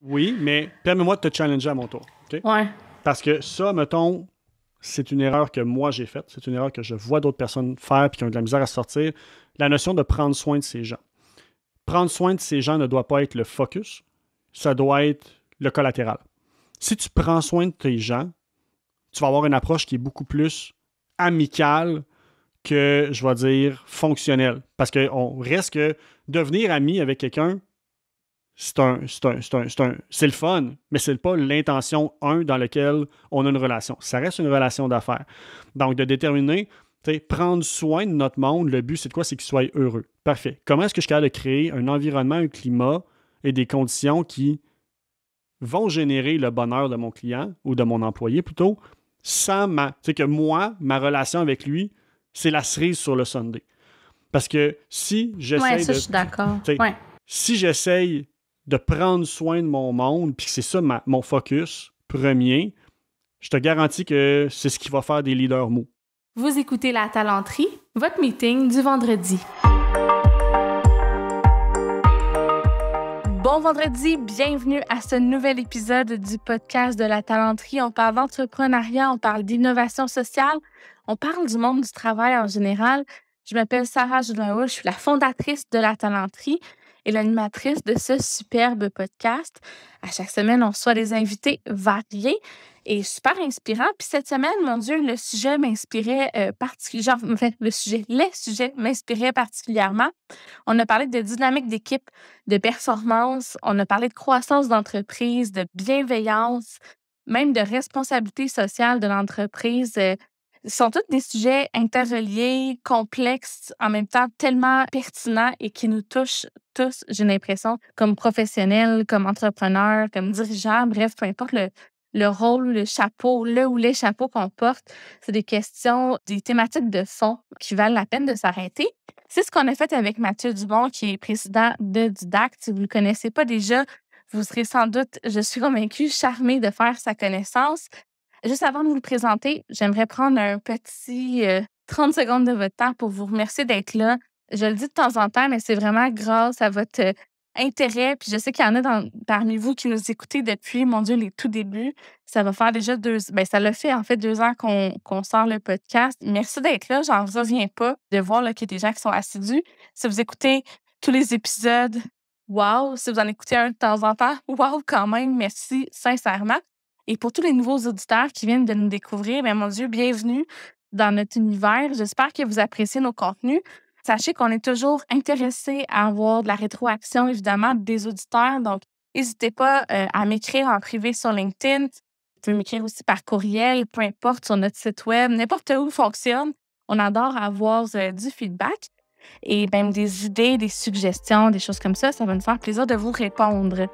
Oui, mais permets-moi de te challenger à mon tour. Okay? Ouais. Parce que ça, mettons, c'est une erreur que moi j'ai faite. C'est une erreur que je vois d'autres personnes faire et qui ont de la misère à sortir. La notion de prendre soin de ces gens. Prendre soin de ces gens ne doit pas être le focus. Ça doit être le collatéral. Si tu prends soin de tes gens, tu vas avoir une approche qui est beaucoup plus amicale que, je vais dire, fonctionnelle. Parce qu'on reste que devenir ami avec quelqu'un, c'est le fun, mais c'est pas l'intention, dans laquelle on a une relation. Ça reste une relation d'affaires. Donc, de déterminer, prendre soin de notre monde, le but, c'est de quoi? C'est qu'il soit heureux. Parfait. Comment est-ce que je suis capable de créer un environnement, un climat et des conditions qui vont générer le bonheur de mon client ou de mon employé plutôt, sans que moi, ma relation avec lui, c'est la cerise sur le sundae. Parce que si j'essaie je suis d'accord. Si j'essaye de prendre soin de mon monde, puis que c'est ça mon focus premier, je te garantis que c'est ce qui va faire des leaders mous. Vous écoutez La Talenterie, votre meeting du vendredi. Bon vendredi, bienvenue à ce nouvel épisode du podcast de La Talenterie. On parle d'entrepreneuriat, on parle d'innovation sociale, on parle du monde du travail en général. Je m'appelle Sarah Jodoin-Hull, je suis la fondatrice de La Talenterie et l'animatrice de ce superbe podcast. À chaque semaine, on reçoit des invités variés et super inspirants. Puis cette semaine, mon Dieu, le sujet m'inspirait particulièrement. Les sujets m'inspiraient particulièrement. On a parlé de dynamique d'équipe, de performance, on a parlé de croissance d'entreprise, de bienveillance, même de responsabilité sociale de l'entreprise. Ce sont tous des sujets interreliés, complexes, en même temps tellement pertinents et qui nous touchent tous, j'ai l'impression, comme professionnels, comme entrepreneurs, comme dirigeants, bref, peu importe le rôle, le chapeau, le ou les chapeaux qu'on porte, c'est des questions, des thématiques de fond qui valent la peine de s'arrêter. C'est ce qu'on a fait avec Mathieu Dumont, qui est président de Didact. Si vous ne le connaissez pas déjà, vous serez sans doute, je suis convaincue, charmée de faire sa connaissance. Juste avant de vous le présenter, j'aimerais prendre un petit 30 secondes de votre temps pour vous remercier d'être là. Je le dis de temps en temps, mais c'est vraiment grâce à votre intérêt. Puis je sais qu'il y en a parmi vous qui nous écoutez depuis, mon Dieu, les tout débuts. Ça va faire déjà ça l'a fait en fait 2 ans qu'on sort le podcast. Merci d'être là. J'en reviens pas de voir là, qu'il y a des gens qui sont assidus. Si vous écoutez tous les épisodes, wow! Si vous en écoutez un de temps en temps, wow quand même. Merci sincèrement. Et pour tous les nouveaux auditeurs qui viennent de nous découvrir, bien, mon Dieu, bienvenue dans notre univers. J'espère que vous appréciez nos contenus. Sachez qu'on est toujours intéressé à avoir de la rétroaction, évidemment, des auditeurs. Donc, n'hésitez pas à m'écrire en privé sur LinkedIn. Vous pouvez m'écrire aussi par courriel, peu importe, sur notre site web, n'importe où fonctionne. On adore avoir du feedback et même des idées, des suggestions, des choses comme ça. Ça va nous faire plaisir de vous répondre.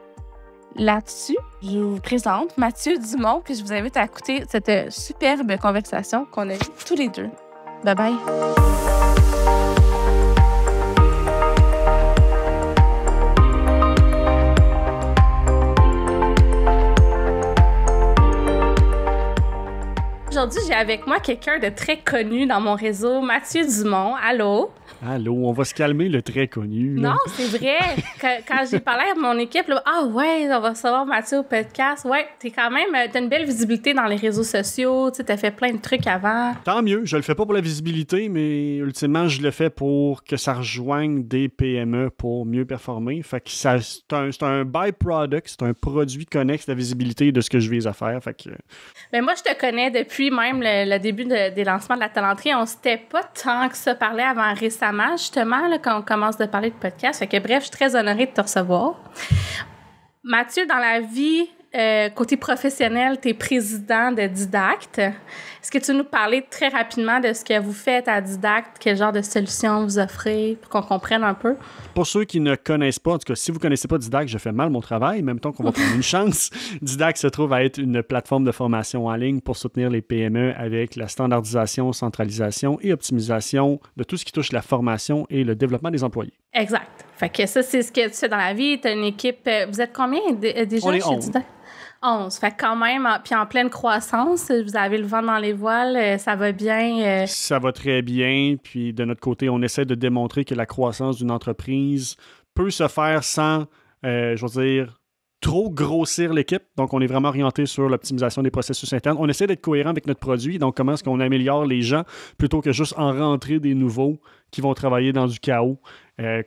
Là-dessus, je vous présente Mathieu Dumont, puis je vous invite à écouter cette superbe conversation qu'on a eue tous les deux. Bye-bye! Aujourd'hui, j'ai avec moi quelqu'un de très connu dans mon réseau, Mathieu Dumont. Allô? Allô, on va se calmer, le très connu. Là. Non, c'est vrai. Quand j'ai parlé à mon équipe, là, on va recevoir Mathieu au podcast. Ouais, t'as une belle visibilité dans les réseaux sociaux. Tu sais, t'as fait plein de trucs avant. Tant mieux. Je le fais pas pour la visibilité, mais ultimement, je le fais pour que ça rejoigne des PME pour mieux performer. Fait que c'est un byproduct, c'est un produit connexe de la visibilité de ce que je vise à faire. Fait que... Ben moi, je te connais depuis même le début des lancements de la talenterie. On s'était pas tant que ça parlé avant récemment, justement, là, quand on commence de parler de podcast. Fait que bref, je suis très honorée de te recevoir. Mathieu, dans la vie, côté professionnel, tu es président de Didact. Est-ce que tu veux nous parler très rapidement de ce que vous faites à Didact? Quel genre de solutions vous offrez pour qu'on comprenne un peu? Pour ceux qui ne connaissent pas, en tout cas, si vous ne connaissez pas Didact, je fais mal mon travail, même temps qu'on va prendre une chance. Didact se trouve à être une plateforme de formation en ligne pour soutenir les PME avec la standardisation, centralisation et optimisation de tout ce qui touche la formation et le développement des employés. Exact. Fait que ça, c'est ce que tu fais dans la vie. Tu as une équipe... Vous êtes combien déjà On est chez 11. Didact? 11. Fait que quand même, puis en pleine croissance, vous avez le vent dans les voiles, ça va bien. Ça va très bien. Puis de notre côté, on essaie de démontrer que la croissance d'une entreprise peut se faire sans, trop grossir l'équipe. Donc, on est vraiment orienté sur l'optimisation des processus internes. On essaie d'être cohérent avec notre produit. Donc, comment est-ce qu'on améliore les gens plutôt que juste en rentrer des nouveaux qui vont travailler dans du chaos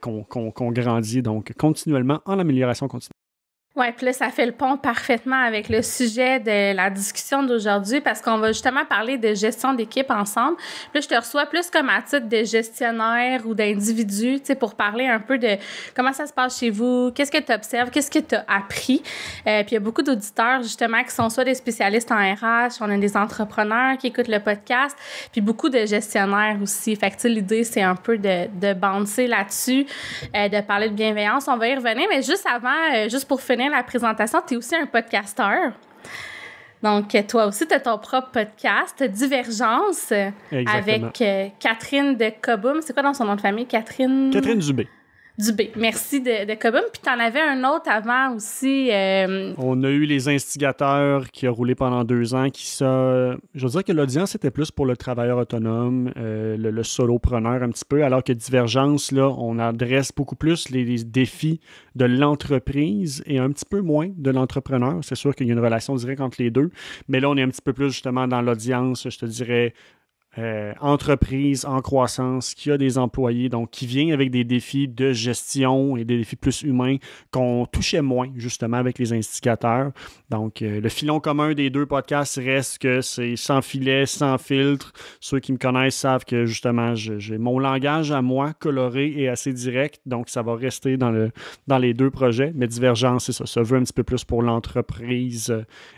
qu'on grandit. Donc, continuellement en amélioration continue. Oui, puis là, ça fait le pont parfaitement avec le sujet de la discussion d'aujourd'hui parce qu'on va justement parler de gestion d'équipe ensemble. Puis là, je te reçois plus comme à titre de gestionnaire ou d'individu, tu sais, pour parler un peu de comment ça se passe chez vous, qu'est-ce que tu observes, qu'est-ce que tu as appris. Puis il y a beaucoup d'auditeurs, justement, qui sont soit des spécialistes en RH, on a des entrepreneurs qui écoutent le podcast, puis beaucoup de gestionnaires aussi. Fait que, tu sais, l'idée, c'est un peu de bouncer là-dessus, de parler de bienveillance. On va y revenir, mais juste avant, juste pour finir la présentation, tu es aussi un podcasteur. Donc, toi aussi, tu as ton propre podcast, Divergence, Exactement. avec Catherine de Cobum. C'est quoi dans son nom de famille? Catherine Dubé. Dubé. Merci de Cobum. Puis, tu en avais un autre avant aussi. On a eu Les Instigateurs qui a roulé pendant 2 ans. Je veux dire que l'audience était plus pour le travailleur autonome, le solopreneur un petit peu, alors que Divergence, là, on adresse beaucoup plus les défis de l'entreprise et un petit peu moins de l'entrepreneur. C'est sûr qu'il y a une relation directe entre les deux, mais là, on est un petit peu plus justement dans l'audience, je te dirais, entreprise en croissance, qui a des employés, donc qui vient avec des défis de gestion et des défis plus humains qu'on touchait moins justement avec les instigateurs. Donc, le filon commun des 2 podcasts reste que c'est sans filet, sans filtre. Ceux qui me connaissent savent que justement, j'ai mon langage à moi coloré et assez direct, donc ça va rester dans les 2 projets. Mais Divergence, c'est ça, ça veut un petit peu plus pour l'entreprise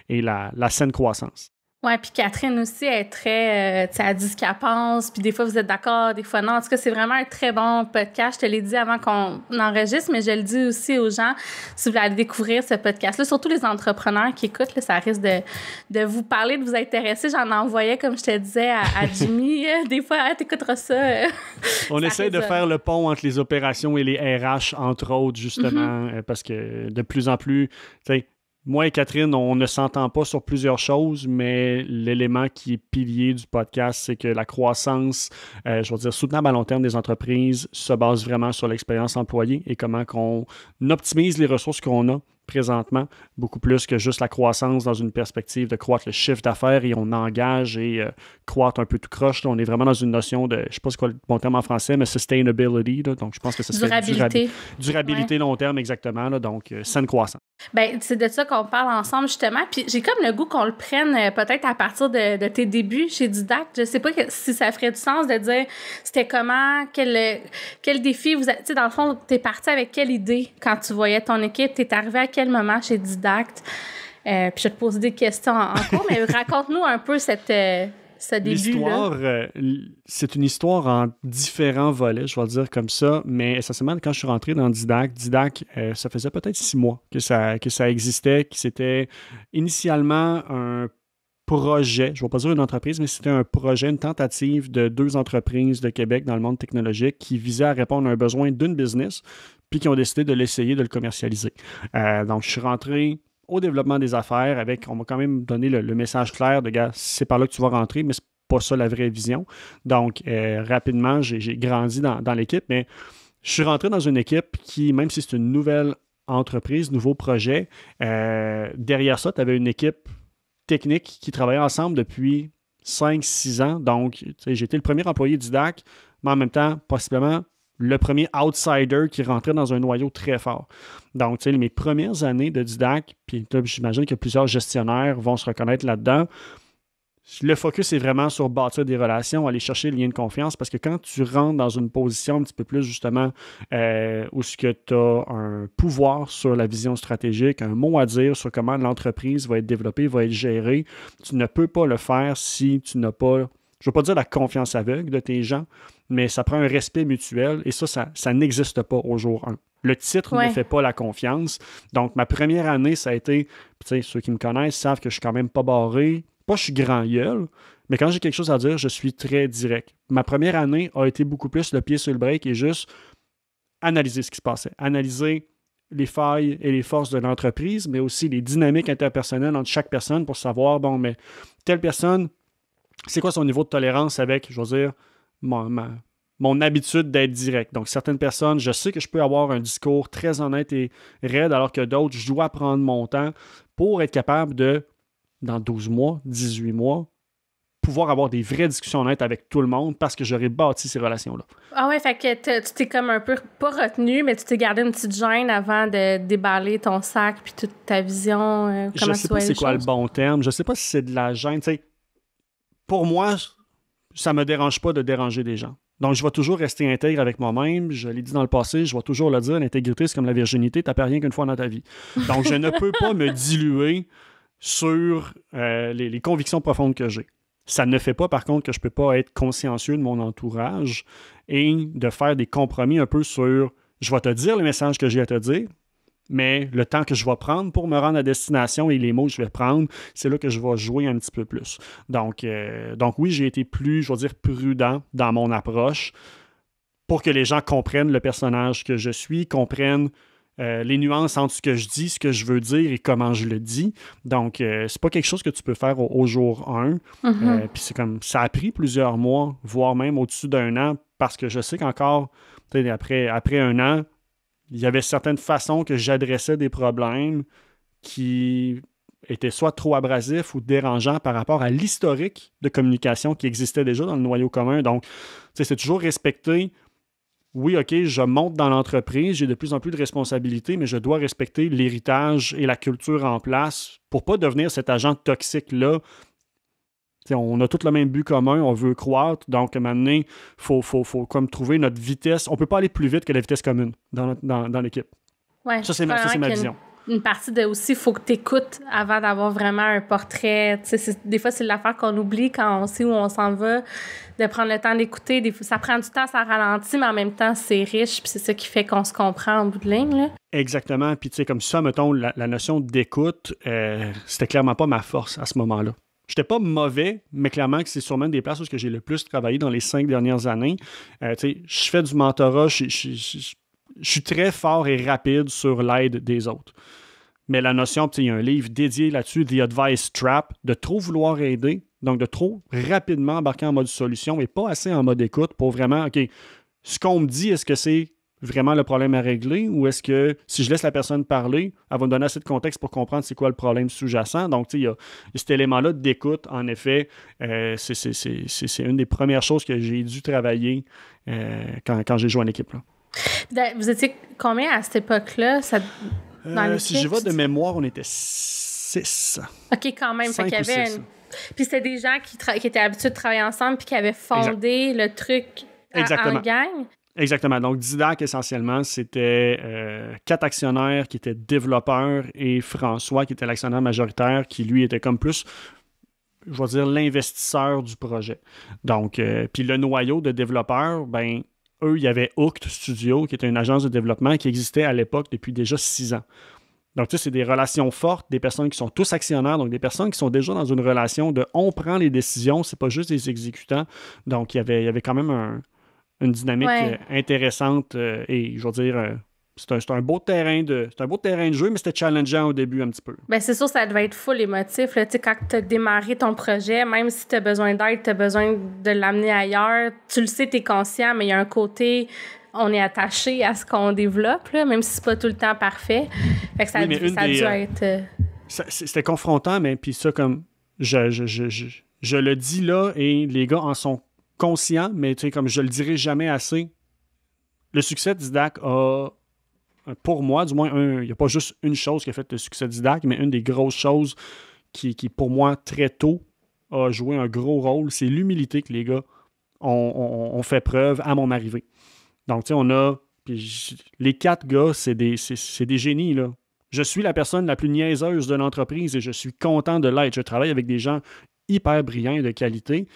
et la saine croissance. Ouais, puis Catherine aussi est très, tu sais, elle dit ce qu'elle pense, puis des fois vous êtes d'accord, des fois non. En tout cas, c'est vraiment un très bon podcast. Je te l'ai dit avant qu'on enregistre, mais je le dis aussi aux gens, si vous voulez aller découvrir ce podcast-là, surtout les entrepreneurs qui écoutent, là, ça risque de vous parler, de vous intéresser. J'en envoyais, comme je te disais, à Jimmy. Des fois, t'écouteras ça. On essaie de faire le pont entre les opérations et les RH, entre autres, justement, parce que de plus en plus, tu sais, moi et Catherine, on ne s'entend pas sur plusieurs choses, mais l'élément qui est pilier du podcast, c'est que la croissance, je veux dire, soutenable à long terme des entreprises se base vraiment sur l'expérience employée et comment qu'on optimise les ressources qu'on a présentement, beaucoup plus que juste la croissance dans une perspective de croître le chiffre d'affaires et on engage et croître un peu tout croche. Là, on est vraiment dans une notion de, je ne sais pas c'est quoi le bon terme en français, mais sustainability. Là, donc, je pense que ce serait durabilité long terme, exactement. Là, donc, saine croissance. Ben, c'est de ça qu'on parle ensemble, justement. Puis j'ai comme le goût qu'on le prenne peut-être à partir de tes débuts chez Didact. Je sais pas si ça ferait du sens de dire c'était comment, quel défi vous avez. Tu sais, dans le fond, t'es parti avec quelle idée quand tu voyais ton équipe? T'es arrivé à quel moment chez Didact? Puis je vais te poser des questions en cours, mais raconte-nous un peu ce début-là. L'histoire, c'est une histoire en différents volets, je vais le dire comme ça, mais essentiellement, quand je suis rentré dans Didact, ça faisait peut-être 6 mois que ça existait, que c'était initialement un projet, je ne vais pas dire une entreprise, mais c'était un projet, une tentative de 2 entreprises de Québec dans le monde technologique qui visaient à répondre à un besoin d'une business, puis qui ont décidé de l'essayer, de le commercialiser. Donc, je suis rentré au développement des affaires on m'a quand même donné le message clair de « gars, c'est par là que tu vas rentrer, mais c'est pas ça la vraie vision ». Donc, rapidement, j'ai grandi dans l'équipe, mais je suis rentré dans une équipe qui, même si c'est une nouvelle entreprise, nouveau projet, derrière ça, tu avais une équipe technique qui travaillait ensemble depuis 5-6 ans. Donc, j'ai été le premier employé Didact, mais en même temps, possiblement, le premier outsider qui rentrait dans un noyau très fort. Donc, tu sais, mes premières années de Didact, puis j'imagine que plusieurs gestionnaires vont se reconnaître là-dedans, le focus est vraiment sur bâtir des relations, aller chercher le lien de confiance, parce que quand tu rentres dans une position un petit peu plus, justement, où tu as un pouvoir sur la vision stratégique, un mot à dire sur comment l'entreprise va être développée, va être gérée, tu ne peux pas le faire si tu n'as pas, je ne veux pas dire la confiance aveugle de tes gens, mais ça prend un respect mutuel et ça n'existe pas au jour 1. Le titre ne fait pas la confiance. Donc, ma première année, ça a été, tu sais, ceux qui me connaissent savent que je suis quand même pas barré. Pas je suis grand gueule, mais quand j'ai quelque chose à dire, je suis très direct. Ma première année a été beaucoup plus le pied sur le break et juste analyser ce qui se passait. Analyser les failles et les forces de l'entreprise, mais aussi les dynamiques interpersonnelles entre chaque personne pour savoir, bon, mais telle personne, c'est quoi son niveau de tolérance avec, je veux dire, mon mon habitude d'être direct. Donc, certaines personnes, je sais que je peux avoir un discours très honnête et raide, alors que d'autres, je dois prendre mon temps pour être capable de, dans 12 mois, 18 mois, pouvoir avoir des vraies discussions honnêtes avec tout le monde parce que j'aurais bâti ces relations-là. Ah ouais, fait que tu t'es comme un peu, pas retenu, mais tu t'es gardé une petite gêne avant de déballer ton sac puis toute ta vision, Je comment sais tu pas voyais c'est les quoi le choses. bon terme. Je sais pas si c'est de la gêne. T'sais, pour moi, ça me dérange pas de déranger des gens. Donc, je vais toujours rester intègre avec moi-même. Je l'ai dit dans le passé, je vais toujours le dire, l'intégrité, c'est comme la virginité, t'as pas rien qu'une fois dans ta vie. Donc, je ne peux pas me diluer sur les convictions profondes que j'ai. Ça ne fait pas, par contre, que je ne peux pas être consciencieux de mon entourage et de faire des compromis un peu sur je vais te dire le message que j'ai à te dire, mais le temps que je vais prendre pour me rendre à destination et les mots que je vais prendre, c'est là que je vais jouer un petit peu plus. Donc oui, j'ai été plus, je vais dire, prudent dans mon approche pour que les gens comprennent le personnage que je suis, comprennent les nuances entre ce que je dis, ce que je veux dire et comment je le dis. Donc, c'est pas quelque chose que tu peux faire au jour 1. Mhm. Puis c'est comme, ça a pris plusieurs mois, voire même au-dessus d'un an, parce que je sais qu'encore, après un an, il y avait certaines façons que j'adressais des problèmes qui étaient soit trop abrasifs ou dérangeants par rapport à l'historique de communication qui existait déjà dans le noyau commun. Donc, c'est toujours respecter. Oui, OK, je monte dans l'entreprise, j'ai de plus en plus de responsabilités, mais je dois respecter l'héritage et la culture en place pour pas devenir cet agent toxique-là. T'sais, on a tous le même but commun, on veut croître, donc maintenant, il faut comme trouver notre vitesse. On peut pas aller plus vite que la vitesse commune dans l'équipe. Ouais, Ça, c'est ma vision. Une partie de aussi, il faut que tu écoutes avant d'avoir vraiment un portrait. Des fois, c'est l'affaire qu'on oublie quand on sait où on s'en va, de prendre le temps d'écouter. Des fois, ça prend du temps, ça ralentit, mais en même temps, c'est riche, puis c'est ça qui fait qu'on se comprend en bout de ligne. Là. Exactement. Puis, tu sais, comme ça, mettons, la notion d'écoute, c'était clairement pas ma force à ce moment-là. J'étais pas mauvais, mais clairement que c'est sûrement une des places où j'ai le plus travaillé dans les 5 dernières années. Tu sais, je fais du mentorat, je suis très fort et rapide sur l'aide des autres. Mais la notion, il y a un livre dédié là-dessus, The Advice Trap, de trop vouloir aider, donc de trop rapidement embarquer en mode solution et pas assez en mode écoute pour vraiment, OK, ce qu'on me dit, est-ce que c'est vraiment le problème à régler ou est-ce que si je laisse la personne parler, elle va me donner assez de contexte pour comprendre c'est quoi le problème sous-jacent. Donc, il y a cet élément-là d'écoute, en effet, c'est une des premières choses que j'ai dû travailler quand j'ai joué en équipe. Là. Vous étiez combien à cette époque-là? Si je vais de mémoire, on était 6. OK, quand même. Fait qu'il y avait Puis c'était des gens qui étaient habitués de travailler ensemble puis qui avaient fondé le truc en gang. Exactement. Donc, Didac, essentiellement, c'était 4 actionnaires qui étaient développeurs et François, qui était l'actionnaire majoritaire, qui, lui, était comme plus, je vais dire, l'investisseur du projet. Donc, puis le noyau de développeurs, ben eux, il y avait Hooked Studio, qui était une agence de développement qui existait à l'époque depuis déjà 6 ans. Donc, tu sais, c'est des relations fortes, des personnes qui sont tous actionnaires, donc des personnes qui sont déjà dans une relation de on prend les décisions, c'est pas juste des exécutants. Donc, il y avait quand même une dynamique intéressante et, je veux dire, c'est un beau terrain de jeu, mais c'était challengeant au début un petit peu. Bien, c'est sûr, ça devait être full émotif. Là. Quand tu as démarré ton projet, même si tu as besoin d'aide, tu as besoin de l'amener ailleurs, tu le sais, tu es conscient, mais il y a un côté, on est attaché à ce qu'on développe, là, même si c'est pas tout le temps parfait. Fait que ça a dû être... C'était confrontant, mais puis ça, comme je le dis là, et les gars en sont conscients, mais tu sais, comme je le dirai jamais assez, le succès de Didac a... Pour moi, du moins, il n'y a pas juste une chose qui a fait le succès d'Idac, mais une des grosses choses qui, pour moi, très tôt, a joué un gros rôle, c'est l'humilité que les gars ont fait preuve à mon arrivée. Donc, tu sais, on a... les 4 gars, c'est des génies, là. Je suis la personne la plus niaiseuse de l'entreprise et je suis content de l'être. Je travaille avec des gens hyper brillants et de qualité,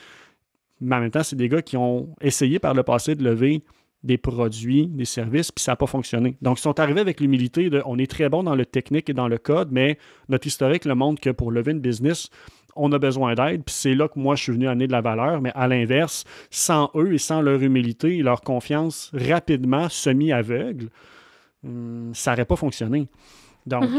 mais en même temps, c'est des gars qui ont essayé par le passé de lever des produits, des services, puis ça n'a pas fonctionné. Donc, ils sont arrivés avec l'humilité de on est très bon dans le technique et dans le code, mais notre historique le montre que pour lever une business, on a besoin d'aide, puis c'est là que moi, je suis venu amener de la valeur, mais à l'inverse, sans eux et sans leur humilité et leur confiance rapidement semi-aveugle, ça n'aurait pas fonctionné. Donc,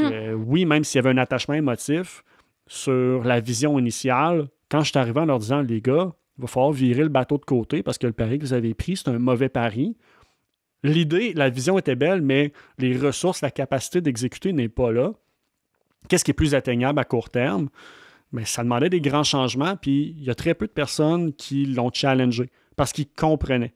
oui, même s'il y avait un attachement émotif sur la vision initiale, quand je suis arrivé en leur disant, les gars, il va falloir virer le bateau de côté parce que le pari que vous avez pris, c'est un mauvais pari. L'idée, la vision était belle, mais les ressources, la capacité d'exécuter n'est pas là. Qu'est-ce qui est plus atteignable à court terme? Bien, ça demandait des grands changements, puis il y a très peu de personnes qui l'ont challengé parce qu'ils comprenaient.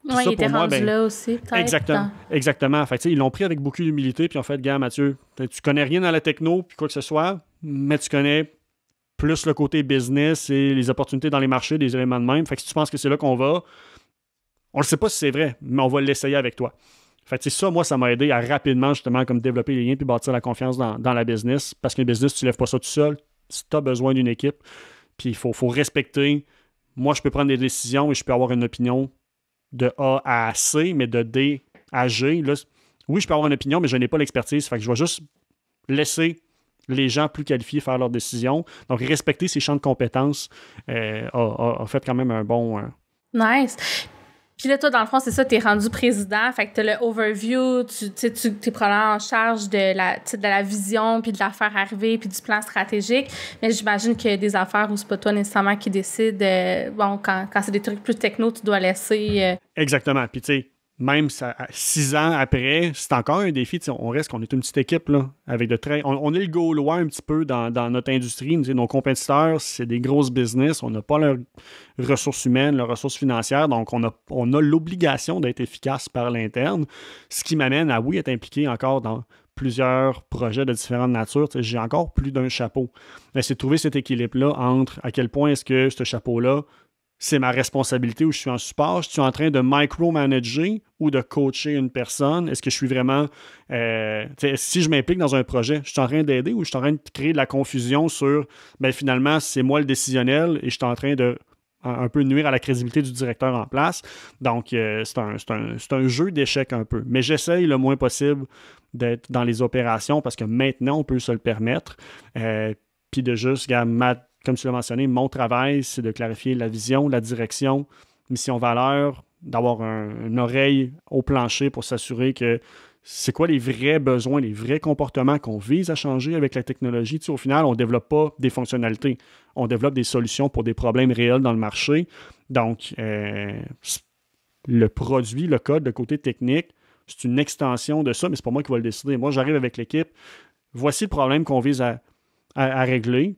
Oui, il était rendu là aussi, peut-être. Exactement. Fait, ils l'ont pris avec beaucoup d'humilité, puis ils ont fait, gars, Mathieu, tu connais rien dans la techno, puis quoi que ce soit, mais tu connais plus le côté business et les opportunités dans les marchés, des éléments de même. Fait que si tu penses que c'est là qu'on va, on ne sait pas si c'est vrai, mais on va l'essayer avec toi. Fait que ça, moi, ça m'a aidé à rapidement, justement, comme développer les liens puis bâtir la confiance dans la business. Parce qu'un business, tu ne lèves pas ça tout seul. Tu as besoin d'une équipe. Puis il faut respecter. Moi, je peux prendre des décisions et je peux avoir une opinion de A à C, mais de D à G. Là, oui, je peux avoir une opinion, mais je n'ai pas l'expertise. Fait que je vais juste laisser les gens plus qualifiés faire leurs décisions. Donc, respecter ces champs de compétences a fait quand même un bon... Nice. Puis là, toi, dans le fond, c'est ça, t'es rendu président, fait que t'as le overview, t'es probablement en charge de la vision, puis de la faire arriver, puis du plan stratégique. Mais j'imagine qu'il y a des affaires où c'est pas toi nécessairement qui décide. Quand c'est des trucs plus techno, tu dois laisser... Exactement. Puis tu sais, même 6 ans après, c'est encore un défi. On est une petite équipe là, avec de très. On est le Gaulois un petit peu dans notre industrie. Nos compétiteurs, c'est des grosses business. On n'a pas leurs ressources humaines, leurs ressources financières. Donc, on a l'obligation d'être efficace par l'interne. Ce qui m'amène à, oui, être impliqué encore dans plusieurs projets de différentes natures. J'ai encore plus d'un chapeau. Mais c'est de trouver cet équilibre-là entre à quel point est-ce que ce chapeau-là, c'est ma responsabilité où je suis en support. Je suis en train de micromanager ou de coacher une personne. Est-ce que je suis vraiment... si je m'implique dans un projet, je suis en train d'aider ou je suis en train de créer de la confusion sur... finalement, c'est moi le décisionnel et je suis en train de un peu nuire à la crédibilité du directeur en place. Donc, c'est un jeu d'échecs un peu. Mais j'essaye le moins possible d'être dans les opérations parce que maintenant, on peut se le permettre. Puis de juste, comme tu l'as mentionné, mon travail, c'est de clarifier la vision, la direction, mission valeur, d'avoir une oreille au plancher pour s'assurer que c'est quoi les vrais besoins, les vrais comportements qu'on vise à changer avec la technologie. Au final, on ne développe pas des fonctionnalités. On développe des solutions pour des problèmes réels dans le marché. Donc, le produit, le code, le côté technique, c'est une extension de ça, mais c'est pas moi qui vais le décider. Moi, j'arrive avec l'équipe. Voici le problème qu'on vise à régler.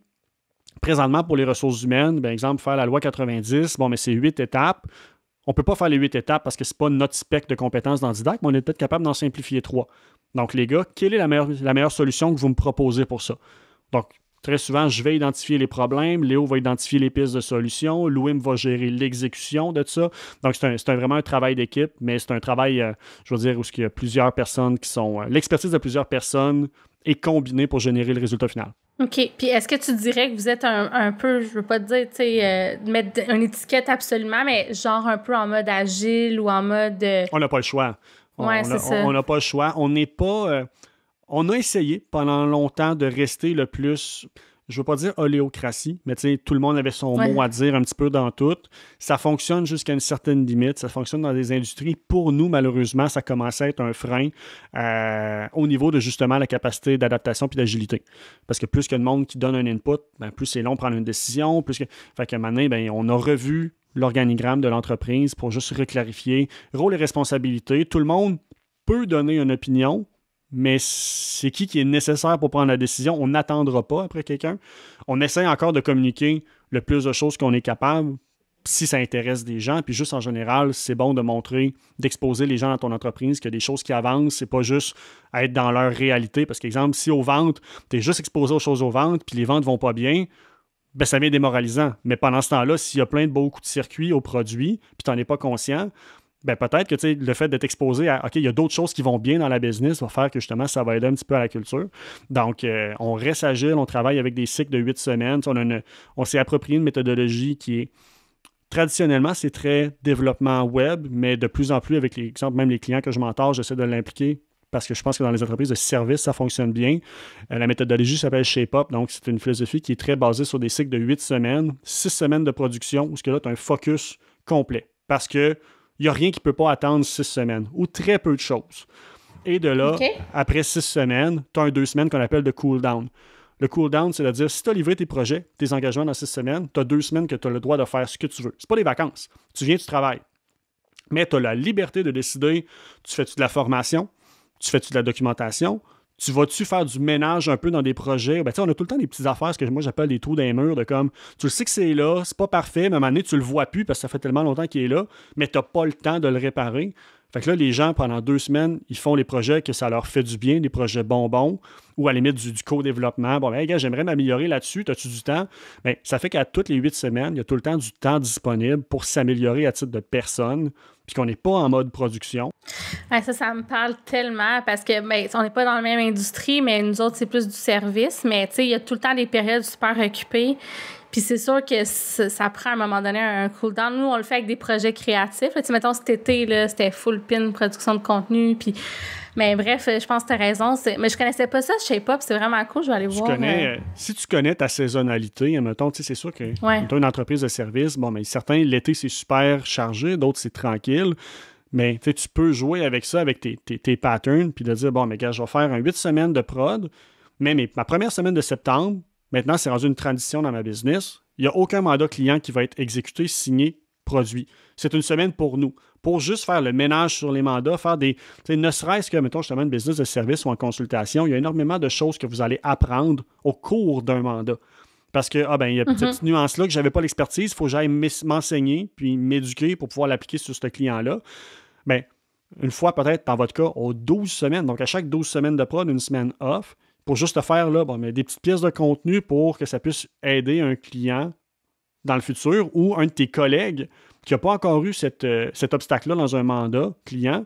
Présentement, pour les ressources humaines, par exemple, faire la loi 90, mais c'est 8 étapes. On ne peut pas faire les 8 étapes parce que ce n'est pas notre spectre de compétences dans Didac, mais on est peut-être capable d'en simplifier 3. Donc, les gars, quelle est la meilleure solution que vous me proposez pour ça? Donc, très souvent, je vais identifier les problèmes, Léo va identifier les pistes de solutions, Louim va gérer l'exécution de ça. Donc, c'est vraiment un travail d'équipe, mais c'est un travail, je veux dire, où il y a plusieurs personnes qui sont... l'expertise de plusieurs personnes est combinée pour générer le résultat final. OK. Puis est-ce que tu dirais que vous êtes un peu, je veux pas te dire, tu sais, mettre une étiquette absolument, mais genre un peu en mode agile ou en mode... On n'a pas le choix. On n'a pas le choix. On n'est pas... on a essayé pendant longtemps de rester le plus... Je veux pas dire oléocratie, mais tu sais, tout le monde avait son mot à dire un petit peu dans tout. Ça fonctionne jusqu'à une certaine limite. Ça fonctionne dans des industries. Pour nous, malheureusement, ça commençait à être un frein au niveau de justement la capacité d'adaptation puis d'agilité. Parce que plus qu'il y a de monde qui donne un input, plus c'est long de prendre une décision. Fait qu'à un moment donné, on a revu l'organigramme de l'entreprise pour juste reclarifier rôle et responsabilité. Tout le monde peut donner une opinion, mais c'est qui est nécessaire pour prendre la décision? On n'attendra pas après quelqu'un. On essaie encore de communiquer le plus de choses qu'on est capable si ça intéresse des gens. Puis juste en général, c'est bon de montrer, d'exposer les gens dans ton entreprise qu'il y a des choses qui avancent. C'est pas juste être dans leur réalité. Parce qu'exemple, si aux ventes, tu es juste exposé aux choses aux ventes puis les ventes vont pas bien, ça devient démoralisant. Mais pendant ce temps-là, s'il y a plein de beaux coups de circuit aux produits puis tu n'en es pas conscient, peut-être que le fait d'être exposé à OK, il y a d'autres choses qui vont bien dans la business va faire que justement ça va aider un petit peu à la culture. Donc, on reste agile, on travaille avec des cycles de 8 semaines. On s'est approprié une méthodologie qui est traditionnellement, c'est très développement web, mais de plus en plus avec les exemples, même les clients que je mentor, j'essaie de l'impliquer parce que je pense que dans les entreprises de services, ça fonctionne bien. La méthodologie s'appelle ShapeUp, donc c'est une philosophie qui est très basée sur des cycles de 8 semaines, 6 semaines de production, où là, tu as un focus complet. Parce que il n'y a rien qui ne peut pas attendre 6 semaines, ou très peu de choses. Et de là, après 6 semaines, tu as un 2 semaines qu'on appelle de cool down. Le cool-down, c'est de dire, si tu as livré tes projets, tes engagements dans 6 semaines, tu as 2 semaines que tu as le droit de faire ce que tu veux. C'est pas des vacances. Tu viens, tu travailles. Mais tu as la liberté de décider, tu fais-tu de la formation, tu fais-tu de la documentation, tu vas-tu faire du ménage un peu dans des projets? Ben, on a tout le temps des petites affaires, ce que moi j'appelle des trous dans les murs, de comme, tu le sais que c'est là, c'est pas parfait, mais à un moment donné, tu le vois plus parce que ça fait tellement longtemps qu'il est là, mais tu n'as pas le temps de le réparer. Fait que là, les gens, pendant 2 semaines, ils font les projets que ça leur fait du bien, des projets bonbons, ou à la limite du co-développement. Bon, ben, hey, gars, j'aimerais m'améliorer là-dessus, as-tu du temps? Ben, ça fait qu'à toutes les 8 semaines, il y a tout le temps du temps disponible pour s'améliorer à titre de personne, puis qu'on n'est pas en mode production. Ah, ça me parle tellement parce que ben, on n'est pas dans la même industrie, mais nous autres, c'est plus du service. Mais tu sais, il y a tout le temps des périodes super occupées. Puis c'est sûr que ça prend à un moment donné un cool-down. Nous, on le fait avec des projets créatifs. Tu sais, mettons, cet été, là, c'était full pin, production de contenu. Puis... Mais bref, je pense que tu as raison. Mais je connaissais pas ça, Shape-Up. C'est vraiment cool. Je vais aller voir. Si tu connais ta saisonnalité, mettons, tu sais, c'est sûr que tu as une entreprise de service. Bon, mais certains, l'été, c'est super chargé. D'autres, c'est tranquille. Mais tu peux jouer avec ça, avec tes patterns, puis de dire, bon, mais gars, je vais faire un 8 semaines de prod, mais ma première semaine de septembre, maintenant, c'est rendu une transition dans ma business. Il n'y a aucun mandat client qui va être exécuté, signé, produit. C'est une semaine pour nous. Pour juste faire le ménage sur les mandats, faire des... Ne serait-ce que, mettons, justement, une business de service ou en consultation, il y a énormément de choses que vous allez apprendre au cours d'un mandat. Parce que, il y a cette petite nuance-là que je n'avais pas l'expertise, il faut que j'aille m'enseigner puis m'éduquer pour pouvoir l'appliquer sur ce client-là. Bien, une fois peut-être, dans votre cas, aux 12 semaines, donc à chaque 12 semaines de prod, une semaine off, pour juste te faire là, des petites pièces de contenu pour que ça puisse aider un client dans le futur ou un de tes collègues qui n'a pas encore eu cet obstacle-là dans un mandat client,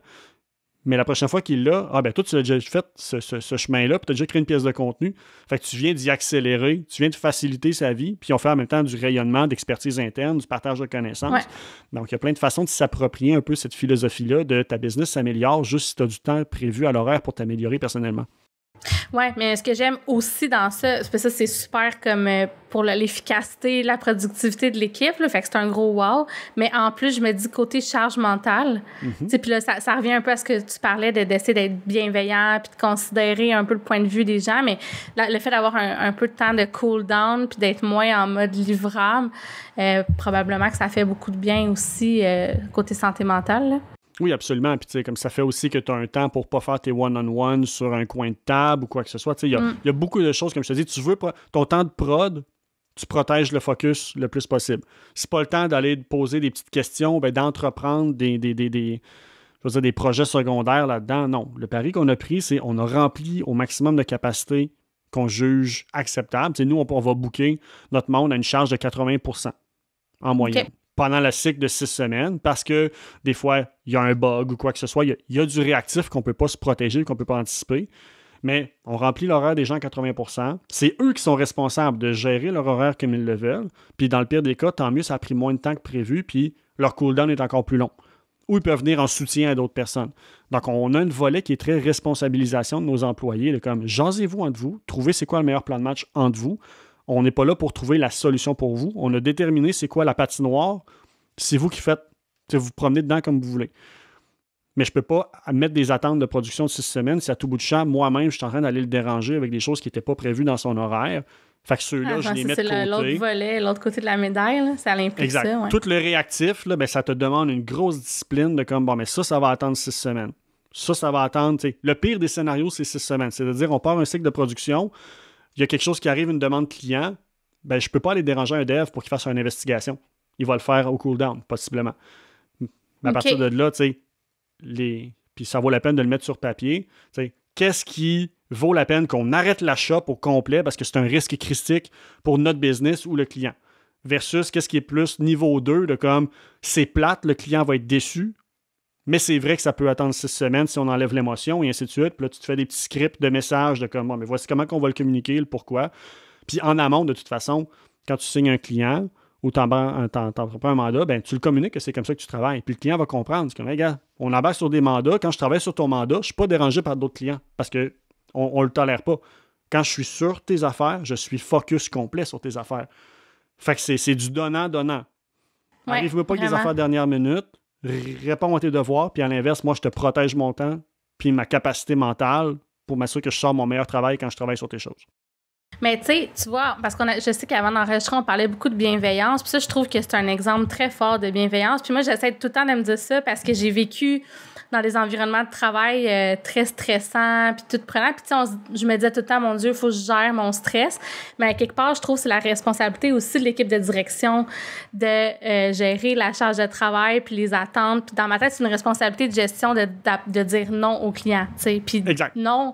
mais la prochaine fois qu'il l'a, toi, tu as déjà fait ce chemin-là, puis tu as déjà créé une pièce de contenu. Fait que tu viens d'y accélérer, tu viens de faciliter sa vie, puis on fait en même temps du rayonnement, d'expertise interne, du partage de connaissances. Ouais. Donc, il y a plein de façons de s'approprier un peu cette philosophie-là de ta business s'améliore juste si tu as du temps prévu à l'horaire pour t'améliorer personnellement. Oui, mais ce que j'aime aussi dans ça, c'est super comme pour l'efficacité, la productivité de l'équipe, là, fait que c'est un gros wow. Mais en plus, je me dis côté charge mentale, puis là, ça revient un peu à ce que tu parlais d'essayer d'être bienveillant puis de considérer un peu le point de vue des gens, mais le fait d'avoir un peu de temps de cool down puis d'être moins en mode livrable, probablement que ça fait beaucoup de bien aussi côté santé mentale, là. Oui, absolument. Puis, tu sais, comme ça fait aussi que tu as un temps pour pas faire tes one-on-one sur un coin de table ou quoi que ce soit. Tu sais, il y a beaucoup de choses, comme je te dis, tu veux ton temps de prod, tu protèges le focus le plus possible. C'est pas le temps d'aller poser des petites questions, d'entreprendre des projets secondaires là-dedans. Non. Le pari qu'on a pris, c'est on a rempli au maximum de capacité qu'on juge acceptable. Tu sais, nous, on va booker notre monde à une charge de 80% en moyenne. Okay. Pendant le cycle de 6 semaines, parce que des fois, il y a un bug ou quoi que ce soit, il y a du réactif qu'on ne peut pas se protéger, qu'on ne peut pas anticiper, mais on remplit l'horaire des gens à 80%. C'est eux qui sont responsables de gérer leur horaire comme ils le veulent, puis dans le pire des cas, tant mieux, ça a pris moins de temps que prévu, puis leur cooldown est encore plus long. Ou ils peuvent venir en soutien à d'autres personnes. Donc, on a un volet qui est très responsabilisation de nos employés, de comme, jasez-vous entre vous, trouvez c'est quoi le meilleur plan de match entre vous. On n'est pas là pour trouver la solution pour vous. On a déterminé c'est quoi la patinoire. C'est vous qui faites. Vous promenez dedans comme vous voulez. Mais je ne peux pas mettre des attentes de production de 6 semaines si à tout bout de champ, moi-même, je suis en train d'aller le déranger avec des choses qui n'étaient pas prévues dans son horaire. Fait que ceux-là, je les mets de côté. C'est l'autre volet, l'autre côté de la médaille. Là, ça implique exact. Ça. Ouais. Tout le réactif, là, ça te demande une grosse discipline de comme, mais ça va attendre 6 semaines. Ça va attendre. Le pire des scénarios, c'est 6 semaines. C'est-à-dire, on part un cycle de production. Il y a quelque chose qui arrive, une demande client, je ne peux pas aller déranger un dev pour qu'il fasse une investigation. Il va le faire au cooldown, possiblement. Mais à partir de là, puis ça vaut la peine de le mettre sur papier. Qu'est-ce qui vaut la peine qu'on arrête l'achat au complet parce que c'est un risque critique pour notre business ou le client? Versus qu'est-ce qui est plus niveau 2 de comme c'est plate, le client va être déçu, mais c'est vrai que ça peut attendre 6 semaines si on enlève l'émotion et ainsi de suite. Puis là, tu te fais des petits scripts de messages de comme, mais voici comment on va le communiquer, le pourquoi. Puis en amont, de toute façon, quand tu signes un client ou tu entreprends un mandat, tu le communiques que c'est comme ça que tu travailles. Puis le client va comprendre. C'est comme, hey, gars, on embarque sur des mandats. Quand je travaille sur ton mandat, je ne suis pas dérangé par d'autres clients parce qu'on ne le tolère pas. Quand je suis sur tes affaires, je suis focus complet sur tes affaires. Fait que c'est du donnant-donnant. Ouais, arrive-moi pas avec des affaires dernière minute. Réponds à tes devoirs, puis à l'inverse, moi, je te protège mon temps puis ma capacité mentale pour m'assurer que je sors mon meilleur travail quand je travaille sur tes choses. Mais tu vois, parce je sais qu'avant d'enregistrer, on parlait beaucoup de bienveillance. Puis ça, je trouve que c'est un exemple très fort de bienveillance. Puis moi, j'essaie tout le temps de me dire ça parce que j'ai vécu dans des environnements de travail très stressants, puis tout prenant. Puis je me disais tout le temps, mon Dieu, il faut que je gère mon stress. Mais à quelque part, je trouve que c'est la responsabilité aussi de l'équipe de direction de gérer la charge de travail puis les attentes. Puis dans ma tête, c'est une responsabilité de gestion de dire non aux clients, tu sais. Puis non,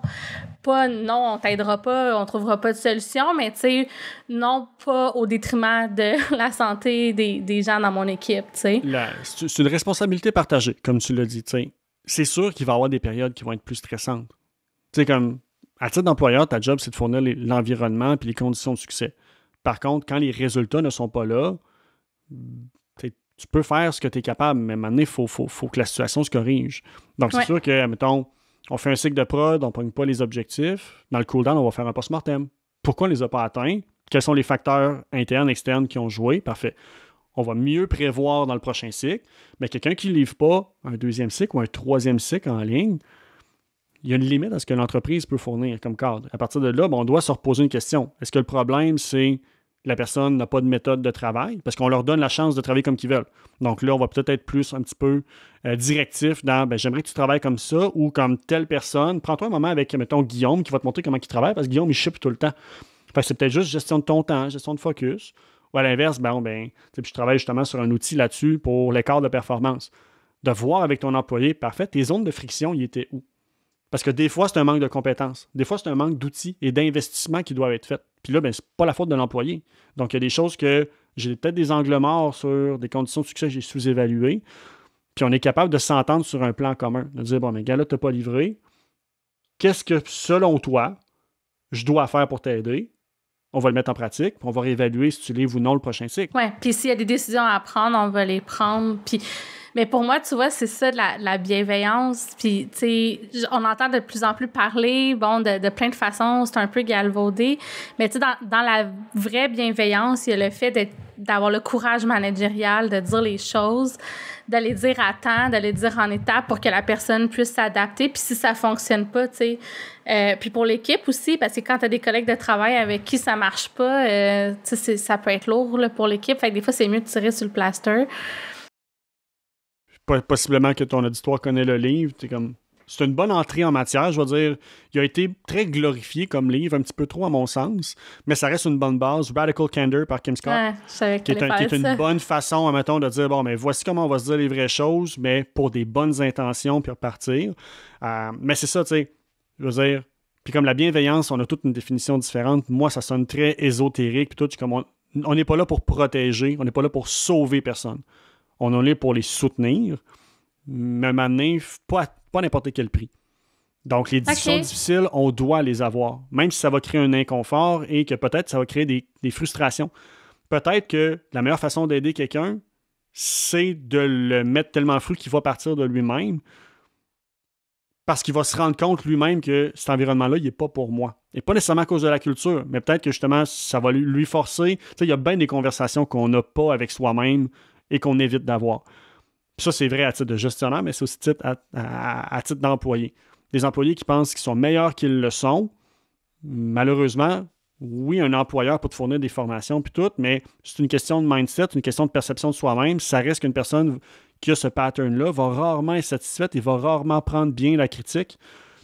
on t'aidera pas, on trouvera pas de solution, mais tu sais, non, pas au détriment de la santé des gens dans mon équipe, tu sais. C'est une responsabilité partagée, comme tu l'as dit, tu sais. C'est sûr qu'il va y avoir des périodes qui vont être plus stressantes. Tu sais, comme, à titre d'employeur, ta job, c'est de fournir l'environnement puis les conditions de succès. Par contre, quand les résultats ne sont pas là, tu peux faire ce que tu es capable, mais à un moment donné, il faut que la situation se corrige. Donc, c'est sûr que, mettons, on fait un cycle de prod, on ne pogne pas les objectifs. Dans le cooldown, on va faire un post-mortem. Pourquoi on ne les a pas atteints? Quels sont les facteurs internes, externes qui ont joué? Parfait. On va mieux prévoir dans le prochain cycle. Mais quelqu'un qui ne livre pas un deuxième cycle ou un troisième cycle en ligne, il y a une limite à ce que l'entreprise peut fournir comme cadre. À partir de là, on doit se reposer une question. Est-ce que le problème, c'est la personne n'a pas de méthode de travail? Parce qu'on leur donne la chance de travailler comme qu'ils veulent. Donc là, on va peut-être être plus un petit peu directif dans j'aimerais que tu travailles comme ça ou comme telle personne. Prends-toi un moment avec, mettons, Guillaume qui va te montrer comment il travaille parce que Guillaume, il ship tout le temps. Fait que c'est peut-être juste gestion de ton temps, gestion de focus. Ou à l'inverse, je travaille justement sur un outil là-dessus pour l'écart de performance. De voir avec ton employé, parfait, tes zones de friction, ils étaient où? Parce que des fois, c'est un manque de compétences. Des fois, c'est un manque d'outils et d'investissements qui doivent être faits. Puis là, c'est pas la faute de l'employé. Donc, il y a des choses que j'ai peut-être des angles morts sur des conditions de succès que j'ai sous-évaluées. Puis on est capable de s'entendre sur un plan commun. De dire, gars, là, tu n'as pas livré. Qu'est-ce que, selon toi, je dois faire pour t'aider? On va le mettre en pratique, puis on va réévaluer si tu livres ou non le prochain cycle. Oui, puis s'il y a des décisions à prendre, on va les prendre. Puis, mais pour moi, tu vois, c'est ça la bienveillance. Puis, tu sais, on entend de plus en plus parler, de plein de façons, c'est un peu galvaudé. Mais tu sais, dans la vraie bienveillance, il y a le fait d'avoir le courage managérial, de dire les choses, de les dire à temps, de les dire en étapes pour que la personne puisse s'adapter. Puis si ça fonctionne pas, tu sais... puis pour l'équipe aussi, parce que quand tu as des collègues de travail avec qui ça marche pas, ça peut être lourd là, pour l'équipe. Fait que des fois, c'est mieux de tirer sur le plaster. Possiblement que ton auditoire connaît le livre. C'est une bonne entrée en matière. Je veux dire, il a été très glorifié comme livre, un petit peu trop à mon sens, mais ça reste une bonne base. Radical Candor par Kim Scott, qui est une bonne façon, admettons, de dire, voici comment on va se dire les vraies choses, mais pour des bonnes intentions, puis repartir. Mais c'est ça, tu sais. Je veux dire, puis comme la bienveillance, on a toute une définition différente. Moi, ça sonne très ésotérique. Puis tout, on n'est pas là pour protéger, on n'est pas là pour sauver personne. On est là pour les soutenir, mais maintenant, pas à n'importe quel prix. Donc, les discussions difficiles, on doit les avoir. Même si ça va créer un inconfort et que peut-être ça va créer des frustrations. Peut-être que la meilleure façon d'aider quelqu'un, c'est de le mettre tellement fru qu'il va partir de lui-même. Parce qu'il va se rendre compte lui-même que cet environnement-là, il n'est pas pour moi. Et pas nécessairement à cause de la culture, mais peut-être que justement, ça va lui forcer. Tu sais, il y a bien des conversations qu'on n'a pas avec soi-même et qu'on évite d'avoir. Puis ça, c'est vrai à titre de gestionnaire, mais c'est aussi à titre d'employé. Des employés qui pensent qu'ils sont meilleurs qu'ils le sont, malheureusement, oui, un employeur peut te fournir des formations puis tout, mais c'est une question de mindset, une question de perception de soi-même. Ça reste qu'une personne qui a ce pattern-là va rarement être satisfaite et va rarement prendre bien la critique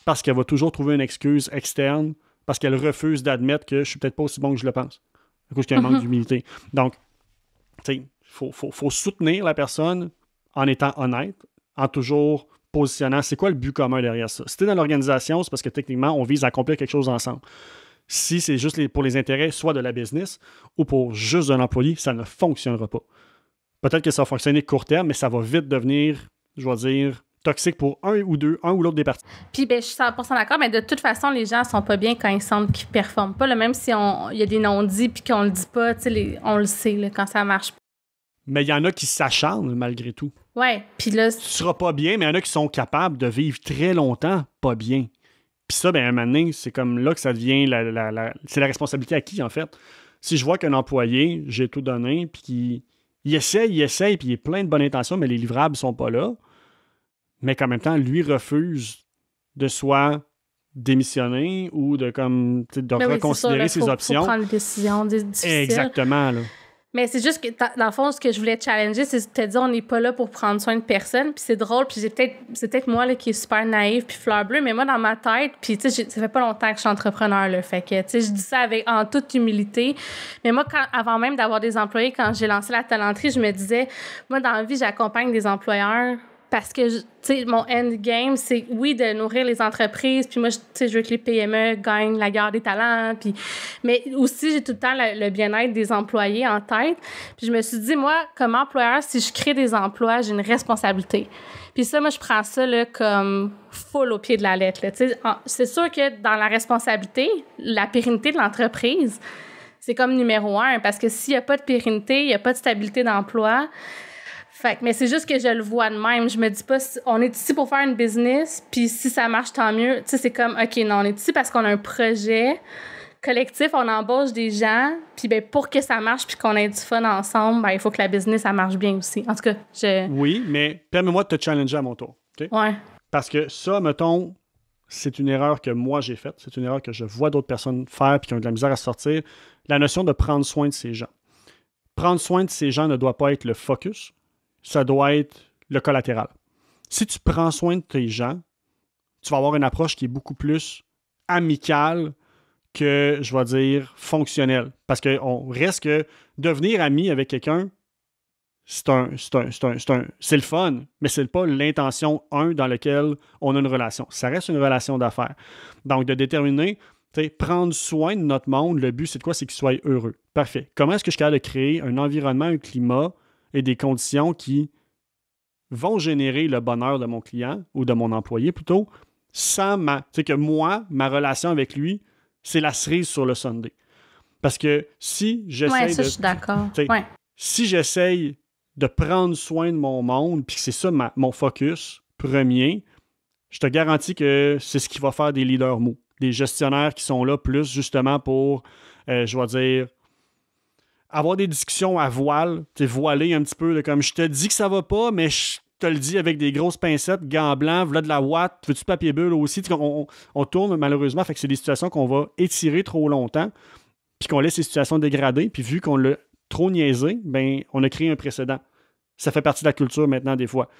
parce qu'elle va toujours trouver une excuse externe, parce qu'elle refuse d'admettre que je suis peut-être pas aussi bon que je le pense, à cause qu'il y a un manque d'humilité. Donc, tu sais, faut soutenir la personne en étant honnête, en toujours positionnant c'est quoi le but commun derrière ça. Si tu es dans l'organisation, c'est parce que techniquement, on vise à accomplir quelque chose ensemble. Si c'est juste pour les intérêts, soit de la business ou pour juste un employé, ça ne fonctionnera pas. Peut-être que ça va fonctionner court terme, mais ça va vite devenir, je vais dire, toxique pour un ou l'autre des parties. Puis, je suis 100% d'accord, mais de toute façon, les gens sont pas bien quand ils sentent qu'ils performent pas. Là, même si il y a des non-dits puis qu'on le dit pas, on le sait là, quand ça marche pas. Mais il y en a qui s'acharnent malgré tout. Ouais, puis là... Tu seras pas bien, mais il y en a qui sont capables de vivre très longtemps pas bien. Puis ça, à un moment donné, c'est comme là que ça devient c'est la responsabilité à qui, en fait? Si je vois qu'un employé, j'ai tout donné, puis il essaye, puis il est plein de bonnes intentions, mais les livrables sont pas là, mais qu'en même temps, lui refuse de soit démissionner ou de reconsidérer ses options. Faut prendre des décisions difficiles. Exactement, là. Mais c'est juste que, dans le fond, ce que je voulais te challenger, c'est de te dire on n'est pas là pour prendre soin de personne. Puis c'est drôle, puis c'est peut-être moi là, qui est super naïve puis fleur bleue, mais moi, dans ma tête, puis tu sais, ça fait pas longtemps que je suis entrepreneur, là. Fait que, tu sais, je dis ça en toute humilité. Mais moi, avant même d'avoir des employés, quand j'ai lancé la talenterie, je me disais, moi, dans la vie, j'accompagne des employeurs parce que, tu sais, mon endgame, c'est, oui, de nourrir les entreprises. Puis moi, tu sais, je veux que les PME gagnent la guerre des talents. Puis, mais aussi, j'ai tout le temps le bien-être des employés en tête. Puis je me suis dit, moi, comme employeur, si je crée des emplois, j'ai une responsabilité. Puis ça, moi, je prends ça là, comme full au pied de la lettre. Là. Tu sais, c'est sûr que dans la responsabilité, la pérennité de l'entreprise, c'est comme numéro 1. Parce que s'il n'y a pas de pérennité, il n'y a pas de stabilité d'emploi. Fait que, mais c'est juste que je le vois de même. Je me dis pas, on est ici pour faire une business, puis si ça marche, tant mieux. Tu sais, c'est comme, OK, non, on est ici parce qu'on a un projet collectif, on embauche des gens, puis ben, pour que ça marche, puis qu'on ait du fun ensemble, ben, il faut que la business, ça marche bien aussi. En tout cas, Oui, mais permets-moi de te challenger à mon tour. OK? Ouais. Parce que ça, mettons, c'est une erreur que moi j'ai faite. C'est une erreur que je vois d'autres personnes faire puis qui ont de la misère à sortir. La notion de prendre soin de ces gens. Prendre soin de ces gens ne doit pas être le focus. Ça doit être le collatéral. Si tu prends soin de tes gens, tu vas avoir une approche qui est beaucoup plus amicale que, je vais dire, fonctionnelle. Parce qu'on reste que devenir ami avec quelqu'un, c'est le fun, mais c'est pas l'intention, dans laquelle on a une relation. Ça reste une relation d'affaires. Donc, de déterminer, prendre soin de notre monde, le but, c'est de quoi? C'est qu'il soit heureux. Parfait. Comment est-ce que je suis capable de créer un environnement, un climat et des conditions qui vont générer le bonheur de mon client ou de mon employé plutôt, sans tu sais, que moi, ma relation avec lui, c'est la cerise sur le sundae. Parce que si j'essaie je suis d'accord. Si j'essaye de prendre soin de mon monde, puis que c'est ça mon focus premier, je te garantis que c'est ce qui va faire des leaders mous. Des gestionnaires qui sont là plus justement pour, je vais dire, avoir des discussions à voile, voiler un petit peu, de comme je te dis que ça va pas, mais je te le dis avec des grosses pincettes, gants blancs, voilà de la ouate, veux-tu papier bulle aussi? On tourne malheureusement, fait que c'est des situations qu'on va étirer trop longtemps, puis qu'on laisse les situations dégrader, puis vu qu'on l'a trop niaisé, ben on a créé un précédent. Ça fait partie de la culture maintenant des fois.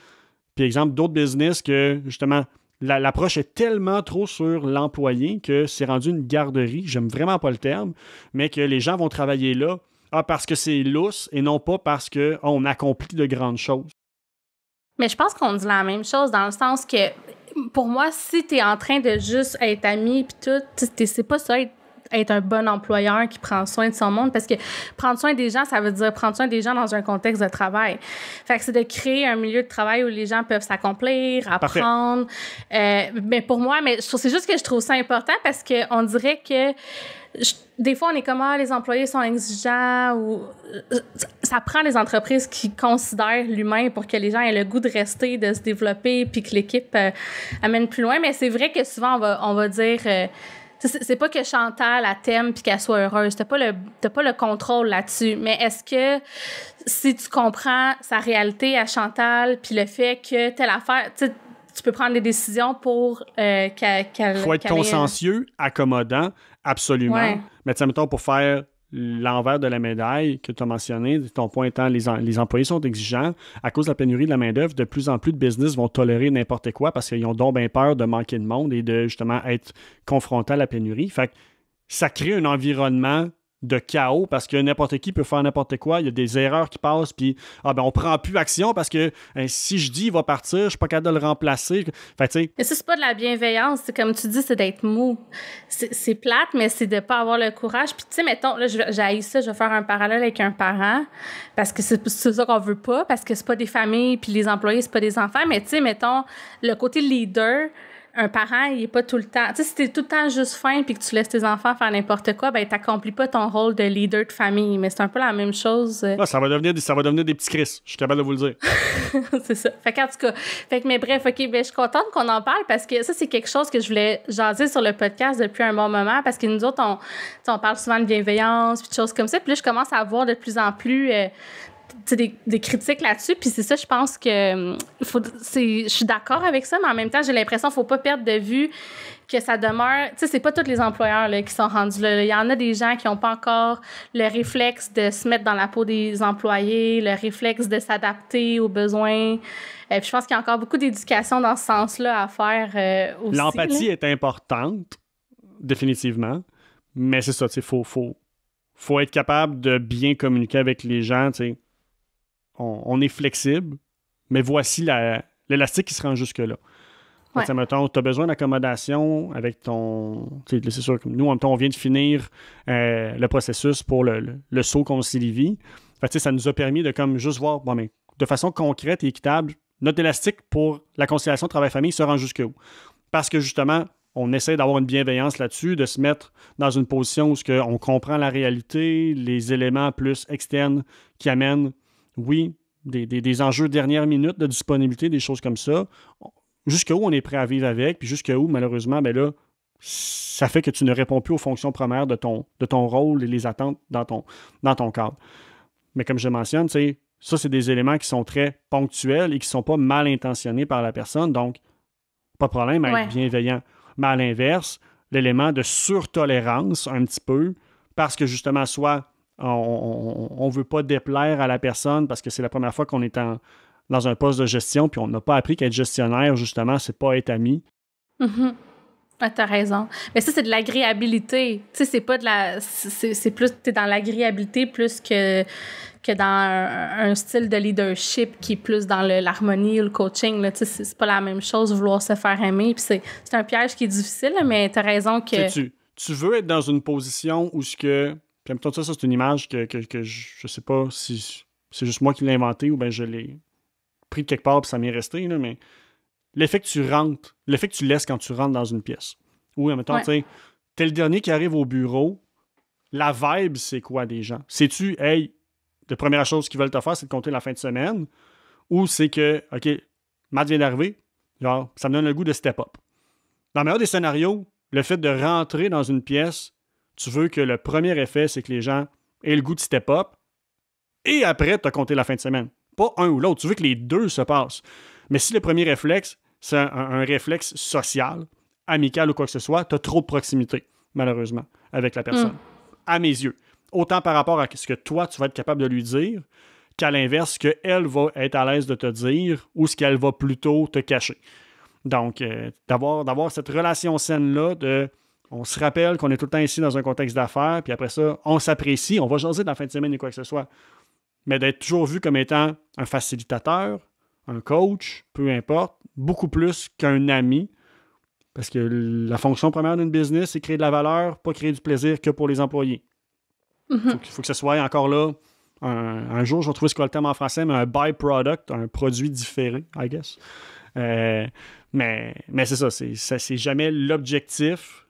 Puis exemple, d'autres business que justement, l'approche est tellement trop sur l'employé que c'est rendu une garderie, j'aime vraiment pas le terme, mais que les gens vont travailler là parce que c'est lousse et non pas parce qu'on accomplit de grandes choses. Mais je pense qu'on dit la même chose dans le sens que, pour moi, si tu es en train de juste être ami puis tout, c'est pas ça être un bon employeur qui prend soin de son monde, parce que prendre soin des gens, ça veut dire prendre soin des gens dans un contexte de travail. Fait que c'est de créer un milieu de travail où les gens peuvent s'accomplir, apprendre. Mais pour moi, c'est juste que je trouve ça important parce qu'on dirait que des fois, on est comme, les employés sont exigeants ou ça prend des entreprises qui considèrent l'humain pour que les gens aient le goût de rester, de se développer puis que l'équipe amène plus loin. Mais c'est vrai que souvent, on va dire... c'est pas que Chantal, elle t'aime puis qu'elle soit heureuse. T'as pas le contrôle là-dessus. Mais est-ce que si tu comprends sa réalité à Chantal puis le fait que telle affaire... Tu peux prendre des décisions pour qu'elle... Il faut être consciencieux, accommodant, absolument. Ouais. Mais mettons, pour faire l'envers de la médaille que tu as mentionné, ton point étant les employés sont exigeants. À cause de la pénurie de la main-d'œuvre, de plus en plus de business vont tolérer n'importe quoi parce qu'ils ont donc bien peur de manquer de monde et de justement être confrontés à la pénurie. Fait que ça crée un environnement de chaos parce que n'importe qui peut faire n'importe quoi. Il y a des erreurs qui passent, puis on prend plus action parce que si je dis il va partir, je suis pas capable de le remplacer. Fait, t'sais... Mais ça, c'est pas de la bienveillance. C'est comme tu dis, c'est d'être mou. C'est plate, mais c'est de pas avoir le courage. Puis tu sais, mettons, là, j'ai ça, je vais faire un parallèle avec un parent parce que c'est ça qu'on veut pas, parce que c'est pas des familles, puis les employés, c'est pas des enfants. Mais tu sais, mettons, le côté leader... Un parent, il est pas tout le temps... Tu sais, si t'es tout le temps juste fin puis que tu laisses tes enfants faire n'importe quoi, ben t'accomplis pas ton rôle de leader de famille. Mais c'est un peu la même chose. Ça va devenir des petits Chris. Je suis capable de vous le dire. C'est ça. Fait qu'en tout cas... mais bref, OK, ben je suis contente qu'on en parle parce que ça, c'est quelque chose que je voulais jaser sur le podcast depuis un bon moment parce que nous autres, on parle souvent de bienveillance puis de choses comme ça. Puis là, je commence à voir de plus en plus... des critiques là-dessus, puis c'est ça, je pense que je suis d'accord avec ça, mais en même temps, j'ai l'impression qu'il ne faut pas perdre de vue que ça demeure... Tu sais, c'est pas tous les employeurs là, qui sont rendus là. Il y en a des gens qui n'ont pas encore le réflexe de se mettre dans la peau des employés, le réflexe de s'adapter aux besoins. Puis je pense qu'il y a encore beaucoup d'éducation dans ce sens-là à faire aussi. L'empathie est importante, définitivement. Mais c'est ça, tu sais, faut être capable de bien communiquer avec les gens, tu sais. On est flexible, mais voici l'élastique qui se rend jusque-là. Ouais. Mettons, tu as besoin d'accommodation avec ton... C'est sûr que nous, en même temps, on vient de finir le processus pour le saut concilivi. Fait, ça nous a permis de comme juste voir, bon, mais de façon concrète et équitable, notre élastique pour la conciliation travail-famille se rend jusqu'où? Parce que justement, on essaie d'avoir une bienveillance là-dessus, de se mettre dans une position où on comprend la réalité, les éléments plus externes qui amènent, oui, des enjeux dernière minute de disponibilité, des choses comme ça. Jusqu'à où on est prêt à vivre avec, puis jusqu'à où, malheureusement, ben là, ça fait que tu ne réponds plus aux fonctions premières de ton rôle et les attentes dans ton cadre. Mais comme je mentionne, tu sais, ça, c'est des éléments qui sont très ponctuels et qui ne sont pas mal intentionnés par la personne, donc pas de problème à être bienveillant. Mais à l'inverse, l'élément de surtolérance, un petit peu, parce que justement, soit on ne veut pas déplaire à la personne parce que c'est la première fois qu'on est dans un poste de gestion, puis on n'a pas appris qu'être gestionnaire, justement, c'est pas être ami. Mm-hmm. Ah, t'as raison. Mais ça, c'est de l'agréabilité. Tu sais, c'est pas de la... C'est plus... T'es dans l'agréabilité plus que dans un style de leadership qui est plus dans l'harmonie ou le coaching. Là. Tu sais, c'est pas la même chose, vouloir se faire aimer. Puis c'est un piège qui est difficile, mais t'as raison que... Tu veux être dans une position où ce que... Puis, ça, c'est une image que je sais pas si c'est juste moi qui l'ai inventée ou bien je l'ai pris de quelque part puis ça m'est resté, là, mais l'effet que tu laisses quand tu rentres dans une pièce. Ou, admettons, tu sais, t'es le dernier qui arrive au bureau, la vibe, c'est quoi des gens? Sais-tu, hey, la première chose qu'ils veulent te faire, c'est de compter la fin de semaine, ou c'est que, OK, Matt vient d'arriver, genre, ça me donne le goût de step up. Dans le meilleur des scénarios, le fait de rentrer dans une pièce, tu veux que le premier effet, c'est que les gens aient le goût de step up, et après, tu as compté la fin de semaine. Pas un ou l'autre. Tu veux que les deux se passent. Mais si le premier réflexe, c'est un réflexe social, amical ou quoi que ce soit, tu as trop de proximité, malheureusement, avec la personne. À mes yeux. Autant par rapport à ce que toi, tu vas être capable de lui dire, qu'à l'inverse, ce qu'elle va être à l'aise de te dire ou ce qu'elle va plutôt te cacher. Donc, d'avoir cette relation saine-là de... On se rappelle qu'on est tout le temps ici dans un contexte d'affaires, puis après ça, on s'apprécie, on va jaser de la fin de semaine et quoi que ce soit. Mais d'être toujours vu comme étant un facilitateur, un coach, peu importe, beaucoup plus qu'un ami, parce que la fonction première d'une business, c'est créer de la valeur, pas créer du plaisir que pour les employés. Faut que ce soit encore là, un jour, je vais trouver ce qu'on a le terme en français, mais un byproduct, un produit différé, I guess. Mais c'est ça, c'est jamais l'objectif.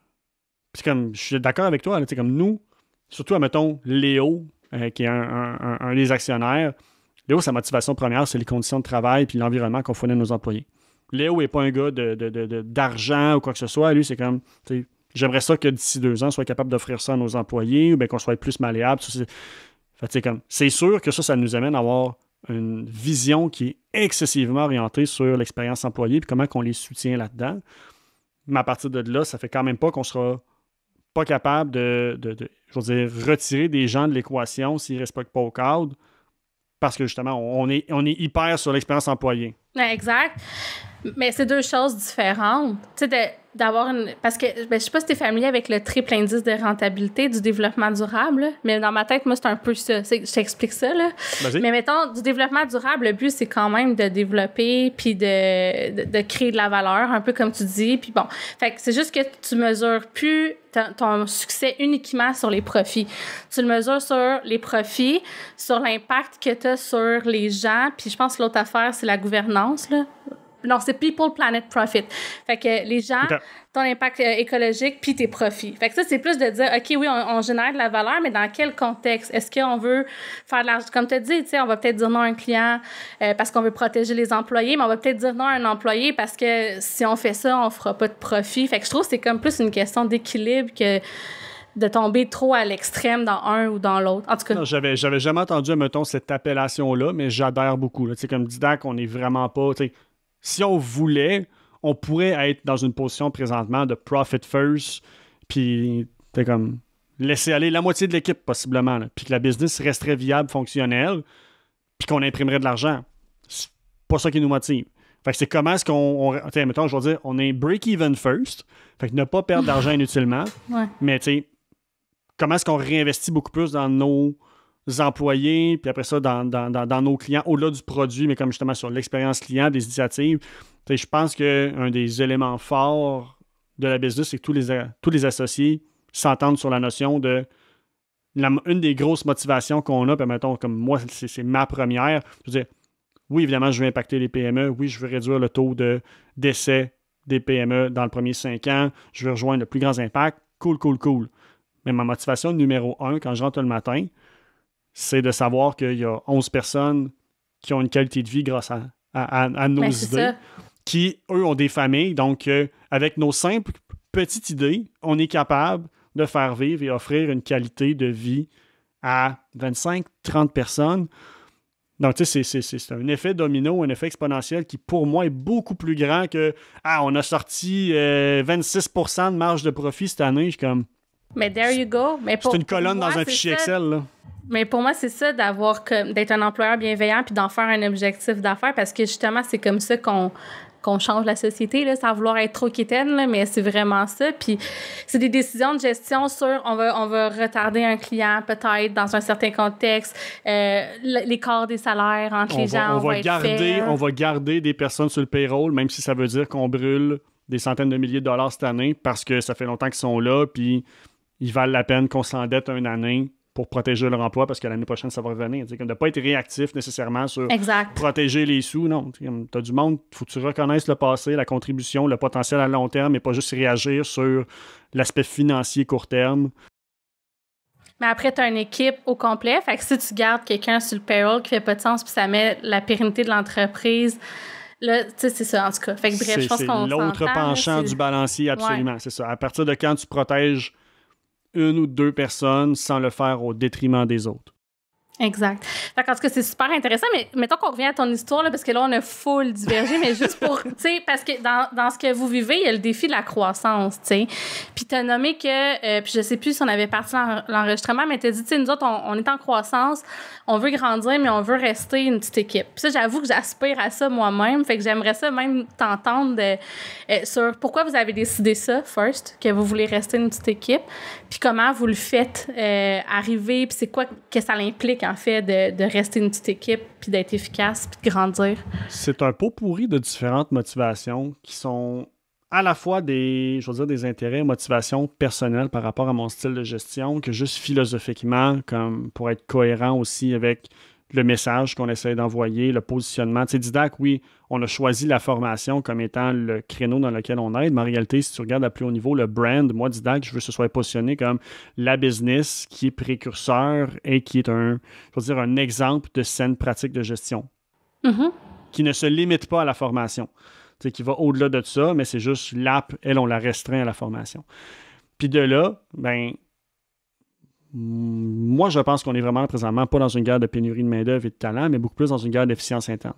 Puis comme, je suis d'accord avec toi, là, comme nous, surtout, admettons, Léo, qui est un des actionnaires. Léo, sa motivation première, c'est les conditions de travail puis l'environnement qu'on fournit à nos employés. Léo n'est pas un gars d'argent ou quoi que ce soit. Lui, c'est comme, j'aimerais ça que d'ici 2 ans, on soit capable d'offrir ça à nos employés ou bien qu'on soit plus malléable. C'est sûr que ça nous amène à avoir une vision qui est excessivement orientée sur l'expérience employée puis comment on les soutient là-dedans. Mais à partir de là, ça fait quand même pas qu'on sera pas capable de retirer des gens de l'équation s'ils ne respectent pas au cadre, parce que justement, on est hyper sur l'expérience employée. Exact. Mais c'est deux choses différentes. Tu sais, d'avoir une... Parce que, je sais pas si tu es familier avec le triple indice de rentabilité du développement durable, là, mais dans ma tête, moi, c'est un peu ça. Je t'explique ça, là. Vas-y. Mais mettons, du développement durable, le but, c'est quand même de développer puis de créer de la valeur, un peu comme tu dis. Puis bon, fait que c'est juste que tu mesures plus ton succès uniquement sur les profits. Tu le mesures sur les profits, sur l'impact que tu as sur les gens. Puis je pense que l'autre affaire, c'est la gouvernance, là. Non, c'est People, Planet, Profit. Fait que les gens, ton impact écologique, puis tes profits. Fait que ça, c'est plus de dire, OK, oui, on génère de la valeur, mais dans quel contexte? Est-ce qu'on veut faire de l'argent? Comme tu as dit, tu sais, on va peut-être dire non à un client parce qu'on veut protéger les employés, mais on va peut-être dire non à un employé parce que si on fait ça, on fera pas de profit. Fait que je trouve que c'est comme plus une question d'équilibre que de tomber trop à l'extrême dans un ou dans l'autre. En tout cas... Non, j'avais jamais entendu, mettons, cette appellation-là, mais j'adhère beaucoup. Tu sais, comme Didac, on n'est vraiment pas... Si on voulait, on pourrait être dans une position présentement de profit first, puis t'es comme laisser aller la moitié de l'équipe possiblement, là, puis que la business resterait viable, fonctionnelle, puis qu'on imprimerait de l'argent. C'est pas ça qui nous motive. Fait que c'est comment est-ce mettons, je vais dire, on est break-even first, fait que ne pas perdre d'argent inutilement, mais tu sais, comment est-ce qu'on réinvestit beaucoup plus dans nos employés, puis après ça, dans nos clients, au-delà du produit, mais comme justement sur l'expérience client, des initiatives. Je pense qu'un des éléments forts de la business, c'est que tous les associés s'entendent sur la notion de une des grosses motivations qu'on a, puis mettons, comme moi, c'est ma première. Je veux dire, oui, évidemment, je veux impacter les PME. Oui, je veux réduire le taux d'essai des PME dans le premier 5 ans. Je veux rejoindre le plus grand impact. Cool. Mais ma motivation numéro 1, quand je rentre le matin, c'est de savoir qu'il y a 11 personnes qui ont une qualité de vie grâce à nos idées, qui, eux, ont des familles. Donc, avec nos simples petites idées, on est capable de faire vivre et offrir une qualité de vie à 25-30 personnes. Donc, tu sais, c'est un effet domino, un effet exponentiel qui, pour moi, est beaucoup plus grand que « Ah, on a sorti 26% de marge de profit cette année. » Je suis comme... Mais there you go. C'est une colonne dans un fichier Excel, là. Mais pour moi, c'est ça, d'être un employeur bienveillant puis d'en faire un objectif d'affaires parce que justement, c'est comme ça qu'on change la société, là, sans vouloir être trop quétaine, là, mais c'est vraiment ça. Puis c'est des décisions de gestion sur on va retarder un client peut-être dans un certain contexte, l'écart des salaires entre les gens, on va garder des personnes sur le payroll, même si ça veut dire qu'on brûle des centaines de milliers de dollars cette année parce que ça fait longtemps qu'ils sont là, puis ils valent la peine qu'on s'endette une année pour protéger leur emploi parce que l'année prochaine, ça va revenir. Comme de ne pas être réactif nécessairement sur protéger les sous. Non, tu as du monde, il faut que tu reconnaisses le passé, la contribution, le potentiel à long terme et pas juste réagir sur l'aspect financier court terme. Mais après, tu as une équipe au complet. Fait que si tu gardes quelqu'un sur le payroll qui fait pas de sens puis ça met la pérennité de l'entreprise... Là, tu sais, c'est ça, en tout cas. Fait que bref, je pense qu'on s'entend. C'est l'autre penchant du balancier, absolument. Ouais. C'est ça. À partir de quand tu protèges une ou deux personnes sans le faire au détriment des autres. Exact. Fait en tout cas, c'est super intéressant, mais mettons qu'on revient à ton histoire, là, parce que là, on a full divergé, mais juste pour, tu sais, parce que dans ce que vous vivez, il y a le défi de la croissance, tu sais. Puis t'as nommé que, puis je sais plus si on avait parti l'enregistrement, mais t'as dit, tu sais, nous autres, on est en croissance, on veut grandir, mais on veut rester une petite équipe. Puis ça, j'avoue que j'aspire à ça moi-même, fait que j'aimerais ça même t'entendre sur pourquoi vous avez décidé ça, first, que vous voulez rester une petite équipe, puis comment vous le faites arriver, puis c'est quoi que ça l'implique, en fait, de rester une petite équipe, puis d'être efficace, puis de grandir? C'est un pot pourri de différentes motivations qui sont à la fois des intérêts et motivations personnelles par rapport à mon style de gestion, que juste philosophiquement, comme pour être cohérent aussi avec le message qu'on essaie d'envoyer, le positionnement. Tu sais, Didac, oui, on a choisi la formation comme étant le créneau dans lequel on aide, mais en réalité, si tu regardes à plus haut niveau, le brand, moi, Didac, je veux que ce soit positionné comme la business qui est précurseur et qui est un exemple de saine pratique de gestion. Mm-hmm. Qui ne se limite pas à la formation. Tu sais, qui va au-delà de ça, mais c'est juste l'app, elle, on la restreint à la formation. Puis de là, moi, je pense qu'on est vraiment présentement pas dans une guerre de pénurie de main-d'œuvre et de talent, mais beaucoup plus dans une guerre d'efficience interne.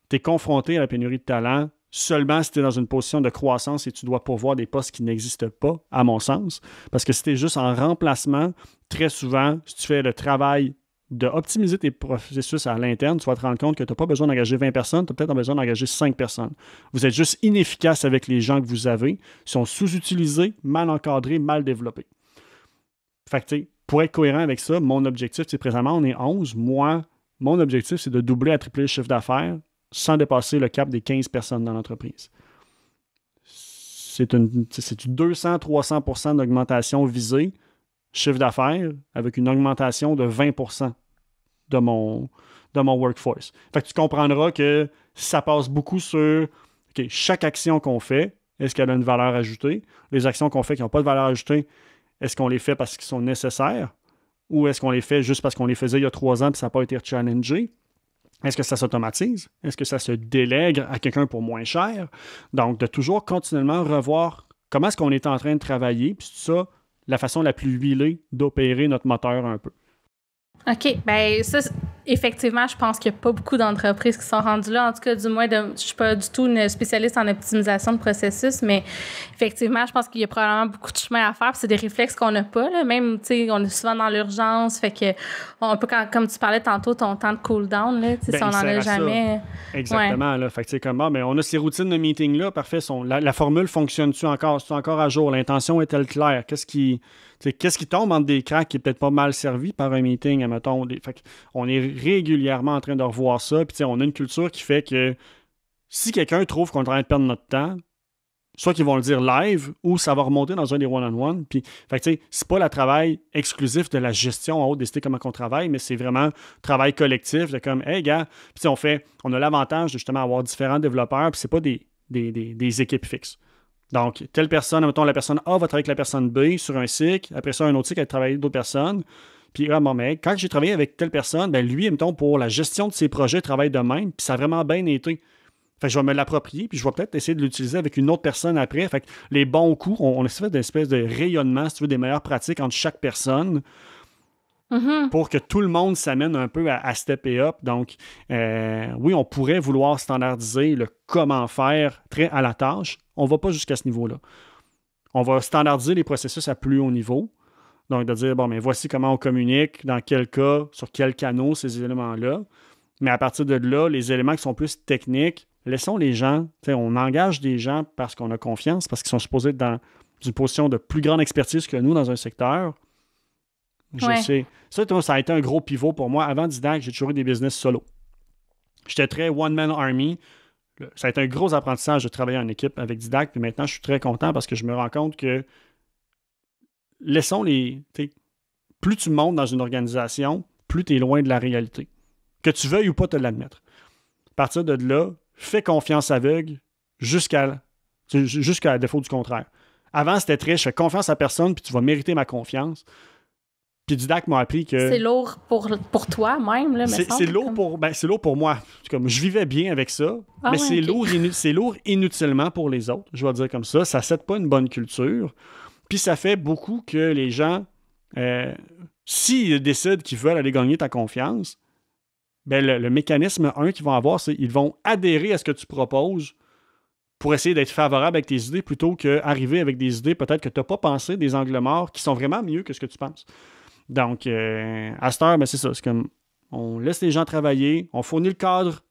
Tu es confronté à la pénurie de talent seulement si tu es dans une position de croissance et tu dois pourvoir des postes qui n'existent pas, à mon sens. Parce que si tu es juste en remplacement, très souvent, si tu fais le travail d'optimiser tes processus à l'interne, tu vas te rendre compte que tu n'as pas besoin d'engager 20 personnes, tu as peut-être besoin d'engager 5 personnes. Vous êtes juste inefficace avec les gens que vous avez, ils sont sous-utilisés, mal encadrés, mal développés. Fait que, tu sais, pour être cohérent avec ça, mon objectif, c'est présentement, on est 11. Moi, mon objectif, c'est de doubler à tripler le chiffre d'affaires sans dépasser le cap des 15 personnes dans l'entreprise. C'est du 200-300% d'augmentation visée, chiffre d'affaires, avec une augmentation de 20% de mon workforce. Fait que tu comprendras que ça passe beaucoup sur chaque action qu'on fait, est-ce qu'elle a une valeur ajoutée? Les actions qu'on fait qui n'ont pas de valeur ajoutée, est-ce qu'on les fait parce qu'ils sont nécessaires ou est-ce qu'on les fait juste parce qu'on les faisait il y a 3 ans et ça n'a pas été challengé? Est-ce que ça s'automatise? Est-ce que ça se délègue à quelqu'un pour moins cher? Donc, de toujours continuellement revoir comment est-ce qu'on est en train de travailler, puis c'est ça, la façon la plus huilée d'opérer notre moteur un peu. OK. Bien, ça, effectivement, je pense qu'il n'y a pas beaucoup d'entreprises qui sont rendues là. En tout cas, du moins, je ne suis pas du tout une spécialiste en optimisation de processus, mais effectivement, je pense qu'il y a probablement beaucoup de chemin à faire. Puis c'est des réflexes qu'on n'a pas, là. Même, tu sais, on est souvent dans l'urgence. Fait que, on peut, comme tu parlais tantôt, ton temps de cool-down, là, si on n'en a jamais. Exactement. Ouais. Là. Fait que, tu sais, comme, mais on a ces routines de meeting-là, parfait. La formule fonctionne-tu encore? C'est encore à jour? L'intention est-elle claire? Qu'est-ce qui tombe entre des cracks qui est peut-être pas mal servi par un meeting, admettons. On est régulièrement en train de revoir ça. Puis, on a une culture qui fait que si quelqu'un trouve qu'on est en train de perdre notre temps, soit qu'ils vont le dire live ou ça va remonter dans un des one-on-one. Puis, c'est pas le travail exclusif de la gestion en haut de décider comment on travaille, mais c'est vraiment travail collectif de comme, hey, gars, puis on a l'avantage de justement avoir différents développeurs, puis c'est pas des équipes fixes. Donc, telle personne, mettons, la personne A va travailler avec la personne B sur un cycle. Après ça, un autre cycle va travailler avec d'autres personnes. Puis, mais quand j'ai travaillé avec telle personne, ben lui, mettons, pour la gestion de ses projets, travaille de même. Puis, ça a vraiment bien été. Fait que je vais me l'approprier, puis je vais peut-être essayer de l'utiliser avec une autre personne après. Fait que les bons coups, on essaie de faire une espèce de rayonnement, si tu veux, des meilleures pratiques entre chaque personne. Pour que tout le monde s'amène un peu à stepper up. Donc, oui, on pourrait vouloir standardiser le comment faire très à la tâche. On ne va pas jusqu'à ce niveau-là. On va standardiser les processus à plus haut niveau. Donc, de dire, mais voici comment on communique, dans quel cas, sur quel canal ces éléments-là. Mais à partir de là, les éléments qui sont plus techniques, laissons les gens, on engage des gens parce qu'on a confiance, parce qu'ils sont supposés être dans une position de plus grande expertise que nous dans un secteur. Je sais. Ça a été un gros pivot pour moi. Avant Didact, j'ai toujours eu des business solo. J'étais très one-man army. Ça a été un gros apprentissage de travailler en équipe avec Didact. Puis maintenant, je suis très content parce que je me rends compte que plus tu montes dans une organisation, plus tu es loin de la réalité. Que tu veuilles ou pas te l'admettre. À partir de là, fais confiance aveugle jusqu'à défaut du contraire. Avant, c'était très, je fais confiance à personne puis tu vas mériter ma confiance. Puis Didact m'a appris que... C'est lourd pour toi même, là, c'est lourd pour moi. Comme, je vivais bien avec ça, mais c'est lourd inutilement pour les autres. Je vais dire comme ça. Ça ne cède pas une bonne culture. Puis ça fait beaucoup que les gens, s'ils décident qu'ils veulent aller gagner ta confiance, ben le mécanisme, qu'ils vont avoir, c'est qu'ils vont adhérer à ce que tu proposes pour essayer d'être favorable avec tes idées plutôt qu'arriver avec des idées peut-être que tu n'as pas pensé, des angles morts qui sont vraiment mieux que ce que tu penses. Donc, à cette heure, c'est ça. C'est comme, on laisse les gens travailler, on fournit le cadre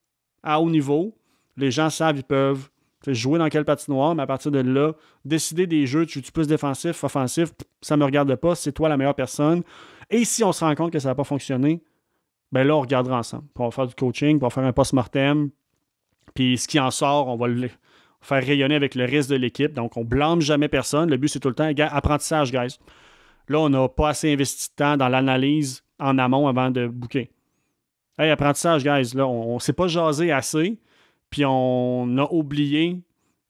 à haut niveau. Les gens savent, ils peuvent jouer dans quelle patinoire, mais à partir de là, décider des jeux, tu es plus défensif, offensif, ça ne me regarde pas, c'est toi la meilleure personne. Et si on se rend compte que ça n'a pas fonctionné, ben là, on regardera ensemble. Puis on va faire du coaching, puis on va faire un post-mortem. Puis ce qui en sort, on va le faire rayonner avec le reste de l'équipe. Donc, on ne blâme jamais personne. Le but, c'est tout le temps, apprentissage, guys. Là, on n'a pas assez investi de temps dans l'analyse en amont avant de booker. Hey, apprentissage, guys, là, on ne s'est pas jasé assez, puis on a oublié,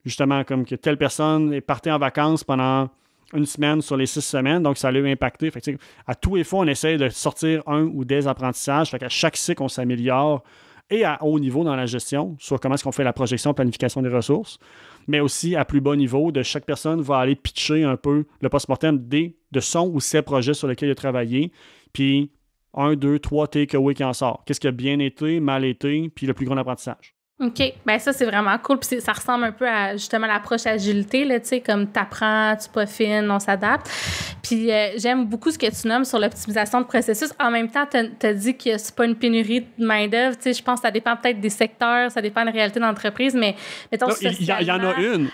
justement, comme que telle personne est partie en vacances pendant une semaine sur les 6 semaines, donc ça l'a impacté. Fait que, à tous les fois, on essaie de sortir un ou des apprentissages. Fait qu'à chaque cycle, on s'améliore et à haut niveau dans la gestion, sur comment est-ce qu'on fait la projection, planification des ressources, mais aussi à plus bas niveau, de chaque personne va aller pitcher un peu le post-mortem de son ou ses projets sur lesquels il a travaillé, puis 1, 2, 3 takeaways qui en sort. Qu'est-ce qui a bien été, mal été, puis le plus grand apprentissage. OK. Ben ça, c'est vraiment cool. Puis ça ressemble un peu à, justement, l'approche agilité, là, tu sais, comme t'apprends, tu peaufines, on s'adapte. Puis j'aime beaucoup ce que tu nommes sur l'optimisation de processus. En même temps, t'as dit que c'est pas une pénurie de main-d'œuvre. Tu sais, je pense que ça dépend peut-être des secteurs, ça dépend de la réalité d'entreprise, mais mettons, il y en a une.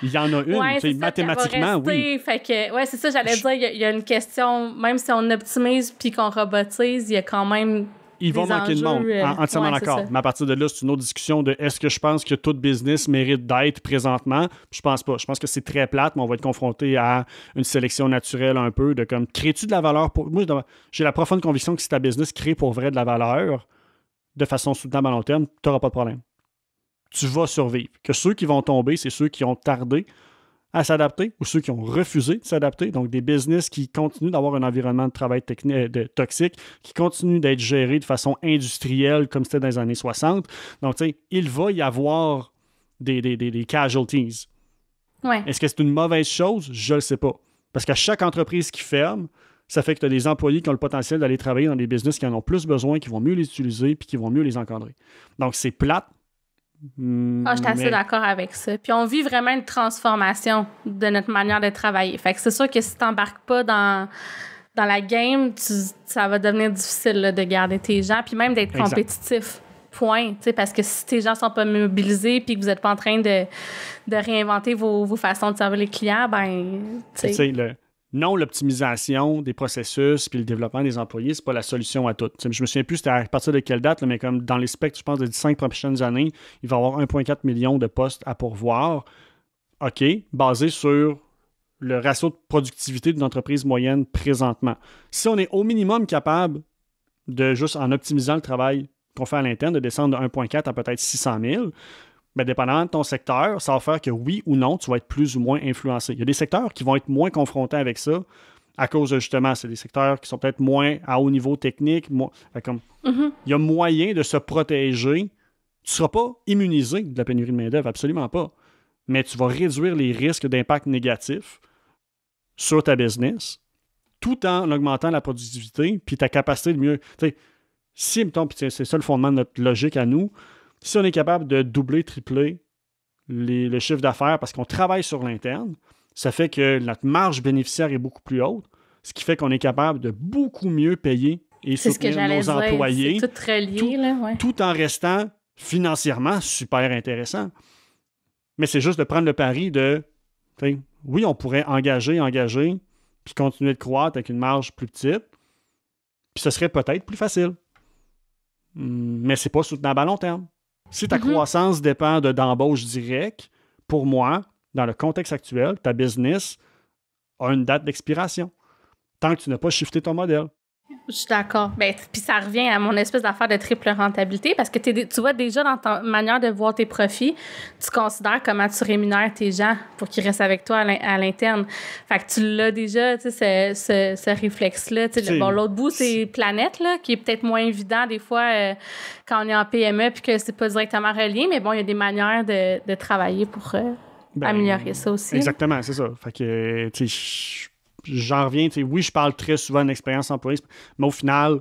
Ouais, c'est mathématiquement, oui. Fait que, ouais, c'est ça, j'allais dire, il y a une question, même si on optimise puis qu'on robotise, il y a quand même... Il va manquer de monde, entièrement d'accord. Mais à partir de là, c'est une autre discussion de est-ce que je pense que tout business mérite d'être présentement? Je pense pas. Je pense que c'est très plate, mais on va être confronté à une sélection naturelle un peu de comme, crées-tu de la valeur pour... Moi, j'ai la profonde conviction que si ta business crée pour vrai de la valeur, de façon soutenable à long terme, tu n'auras pas de problème. Tu vas survivre. Que ceux qui vont tomber, c'est ceux qui ont tardé à s'adapter ou ceux qui ont refusé de s'adapter. Donc, des business qui continuent d'avoir un environnement de travail toxique, qui continuent d'être gérés de façon industrielle comme c'était dans les années 60. Donc, tu sais, il va y avoir des casualties. Ouais. Est-ce que c'est une mauvaise chose? Je ne le sais pas. Parce qu'à chaque entreprise qui ferme, Ça fait que tu as des employés qui ont le potentiel d'aller travailler dans des business qui en ont plus besoin, qui vont mieux les utiliser puis qui vont mieux les encadrer. Donc, c'est plate. Je suis assez d'accord avec ça. Puis on vit vraiment une transformation de notre manière de travailler. Fait que c'est sûr que si tu n'embarques pas dans la game, ça va devenir difficile là, de garder tes gens puis même d'être compétitif. Point. Parce que si tes gens ne sont pas mobilisés puis que vous n'êtes pas en train de réinventer vos façons de servir les clients, l'optimisation des processus puis le développement des employés, c'est pas la solution à tout. Je me souviens plus c'était à partir de quelle date, là, mais comme dans les specs, je pense, des 5 prochaines années, il va y avoir 1,4 million de postes à pourvoir. OK, basé sur le ratio de productivité d'une entreprise moyenne présentement. Si on est au minimum capable de, juste en optimisant le travail qu'on fait à l'interne, de descendre de 1,4 à peut-être 600 000, bien, dépendamment de ton secteur, ça va faire que oui ou non, tu vas être plus ou moins influencé. Il y a des secteurs qui vont être moins confrontés avec ça à cause de, justement, c'est des secteurs qui sont peut-être moins à haut niveau technique. Il y a moyen de se protéger. Tu ne seras pas immunisé de la pénurie de main-d'œuvre, absolument pas. Mais tu vas réduire les risques d'impact négatif sur ta business tout en augmentant la productivité puis ta capacité de mieux... Si, mettons, c'est ça le fondement de notre logique à nous, si on est capable de doubler, tripler le chiffre d'affaires parce qu'on travaille sur l'interne, ça fait que notre marge bénéficiaire est beaucoup plus haute, ce qui fait qu'on est capable de beaucoup mieux payer et soutenir nos employés. C'est tout relié, tout en restant financièrement super intéressant. Mais c'est juste de prendre le pari de, oui, on pourrait engager, puis continuer de croître avec une marge plus petite, puis ce serait peut-être plus facile. Mais c'est pas soutenable à long terme. Si ta croissance dépend d'embauche directe, pour moi, dans le contexte actuel, ta business a une date d'expiration. Tant que tu n'as pas shifté ton modèle. Je suis d'accord. Puis ça revient à mon espèce d'affaire de triple rentabilité parce que tu vois déjà dans ta manière de voir tes profits, tu considères comment tu rémunères tes gens pour qu'ils restent avec toi à l'interne. Fait que tu l'as déjà, tu sais, ce réflexe-là. L'autre bout, c'est Planète, là, qui est peut-être moins évident des fois quand on est en PME puis que c'est pas directement relié, mais bon, il y a des manières de travailler pour améliorer ça aussi. Exactement, c'est ça. Fait que, tu sais, j'en reviens, oui, je parle très souvent d'expérience employée, mais au final,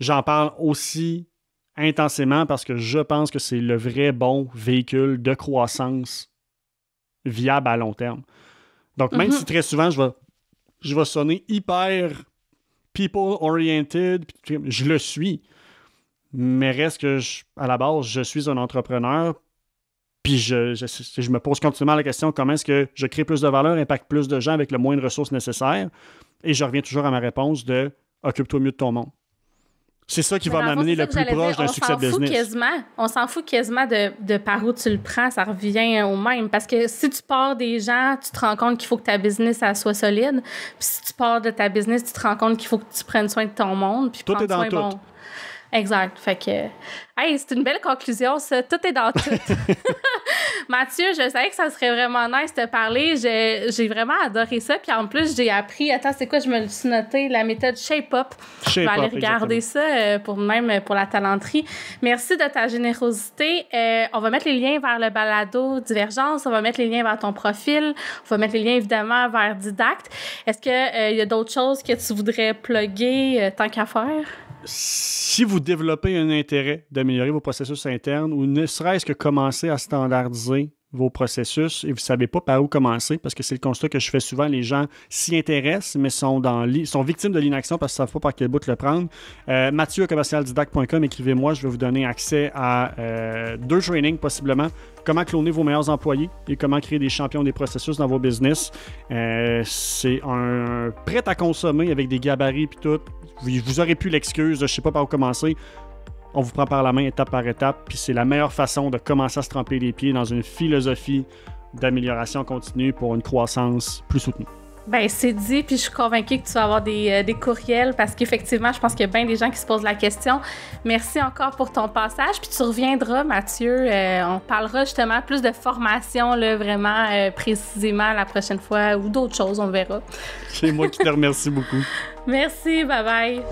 j'en parle aussi intensément parce que je pense que c'est le vrai bon véhicule de croissance viable à long terme. Donc, même si très souvent, je vais sonner hyper people-oriented, je le suis, mais reste que, à la base, je suis un entrepreneur. Puis je me pose continuellement la question, comment est-ce que je crée plus de valeur, impacte plus de gens avec le moins de ressources nécessaires? Et je reviens toujours à ma réponse de « occupe-toi mieux de ton monde ». C'est ça qui va m'amener le plus proche d'un succès de business. On s'en fout quasiment de par où tu le prends, ça revient au même. Parce que si tu pars des gens, tu te rends compte qu'il faut que ta business elle soit solide. Puis si tu pars de ta business, tu te rends compte qu'il faut que tu prennes soin de ton monde. Puis tout est dans tout. Bon. Exact. Fait que, c'est une belle conclusion, ça. Tout est dans tout. Mathieu, je savais que ça serait vraiment nice de te parler. J'ai vraiment adoré ça. Puis en plus, j'ai appris, c'est quoi, je me le suis noté, la méthode Shape Up. Je vais aller regarder ça pour la talenterie. Merci de ta générosité. On va mettre les liens vers le balado Divergence. On va mettre les liens vers ton profil. On va mettre les liens, évidemment, vers Didacte. Est-ce qu'il y a d'autres choses que tu voudrais plugger tant qu'à faire? Si vous développez un intérêt d'améliorer vos processus internes ou ne serait-ce que commencer à standardiser vos processus et vous ne savez pas par où commencer, parce que c'est le constat que je fais souvent, les gens s'y intéressent, mais sont victimes de l'inaction parce qu'ils ne savent pas par quel bout le prendre. Mathieu@commercialdidacte.com, écrivez-moi, je vais vous donner accès à 2 trainings possiblement. Comment cloner vos meilleurs employés et comment créer des champions des processus dans vos business. C'est un prêt à consommer avec des gabarits et tout. Vous aurez plus l'excuse de je ne sais pas par où commencer. On vous prend par la main étape par étape, puis c'est la meilleure façon de commencer à se tremper les pieds dans une philosophie d'amélioration continue pour une croissance plus soutenue. C'est dit, puis je suis convaincue que tu vas avoir des courriels parce qu'effectivement, je pense qu'il y a bien des gens qui se posent la question. Merci encore pour ton passage, puis tu reviendras, Mathieu. On parlera justement plus de formation, là, vraiment précisément la prochaine fois ou d'autres choses, on verra. C'est moi qui te remercie beaucoup. Merci, bye-bye.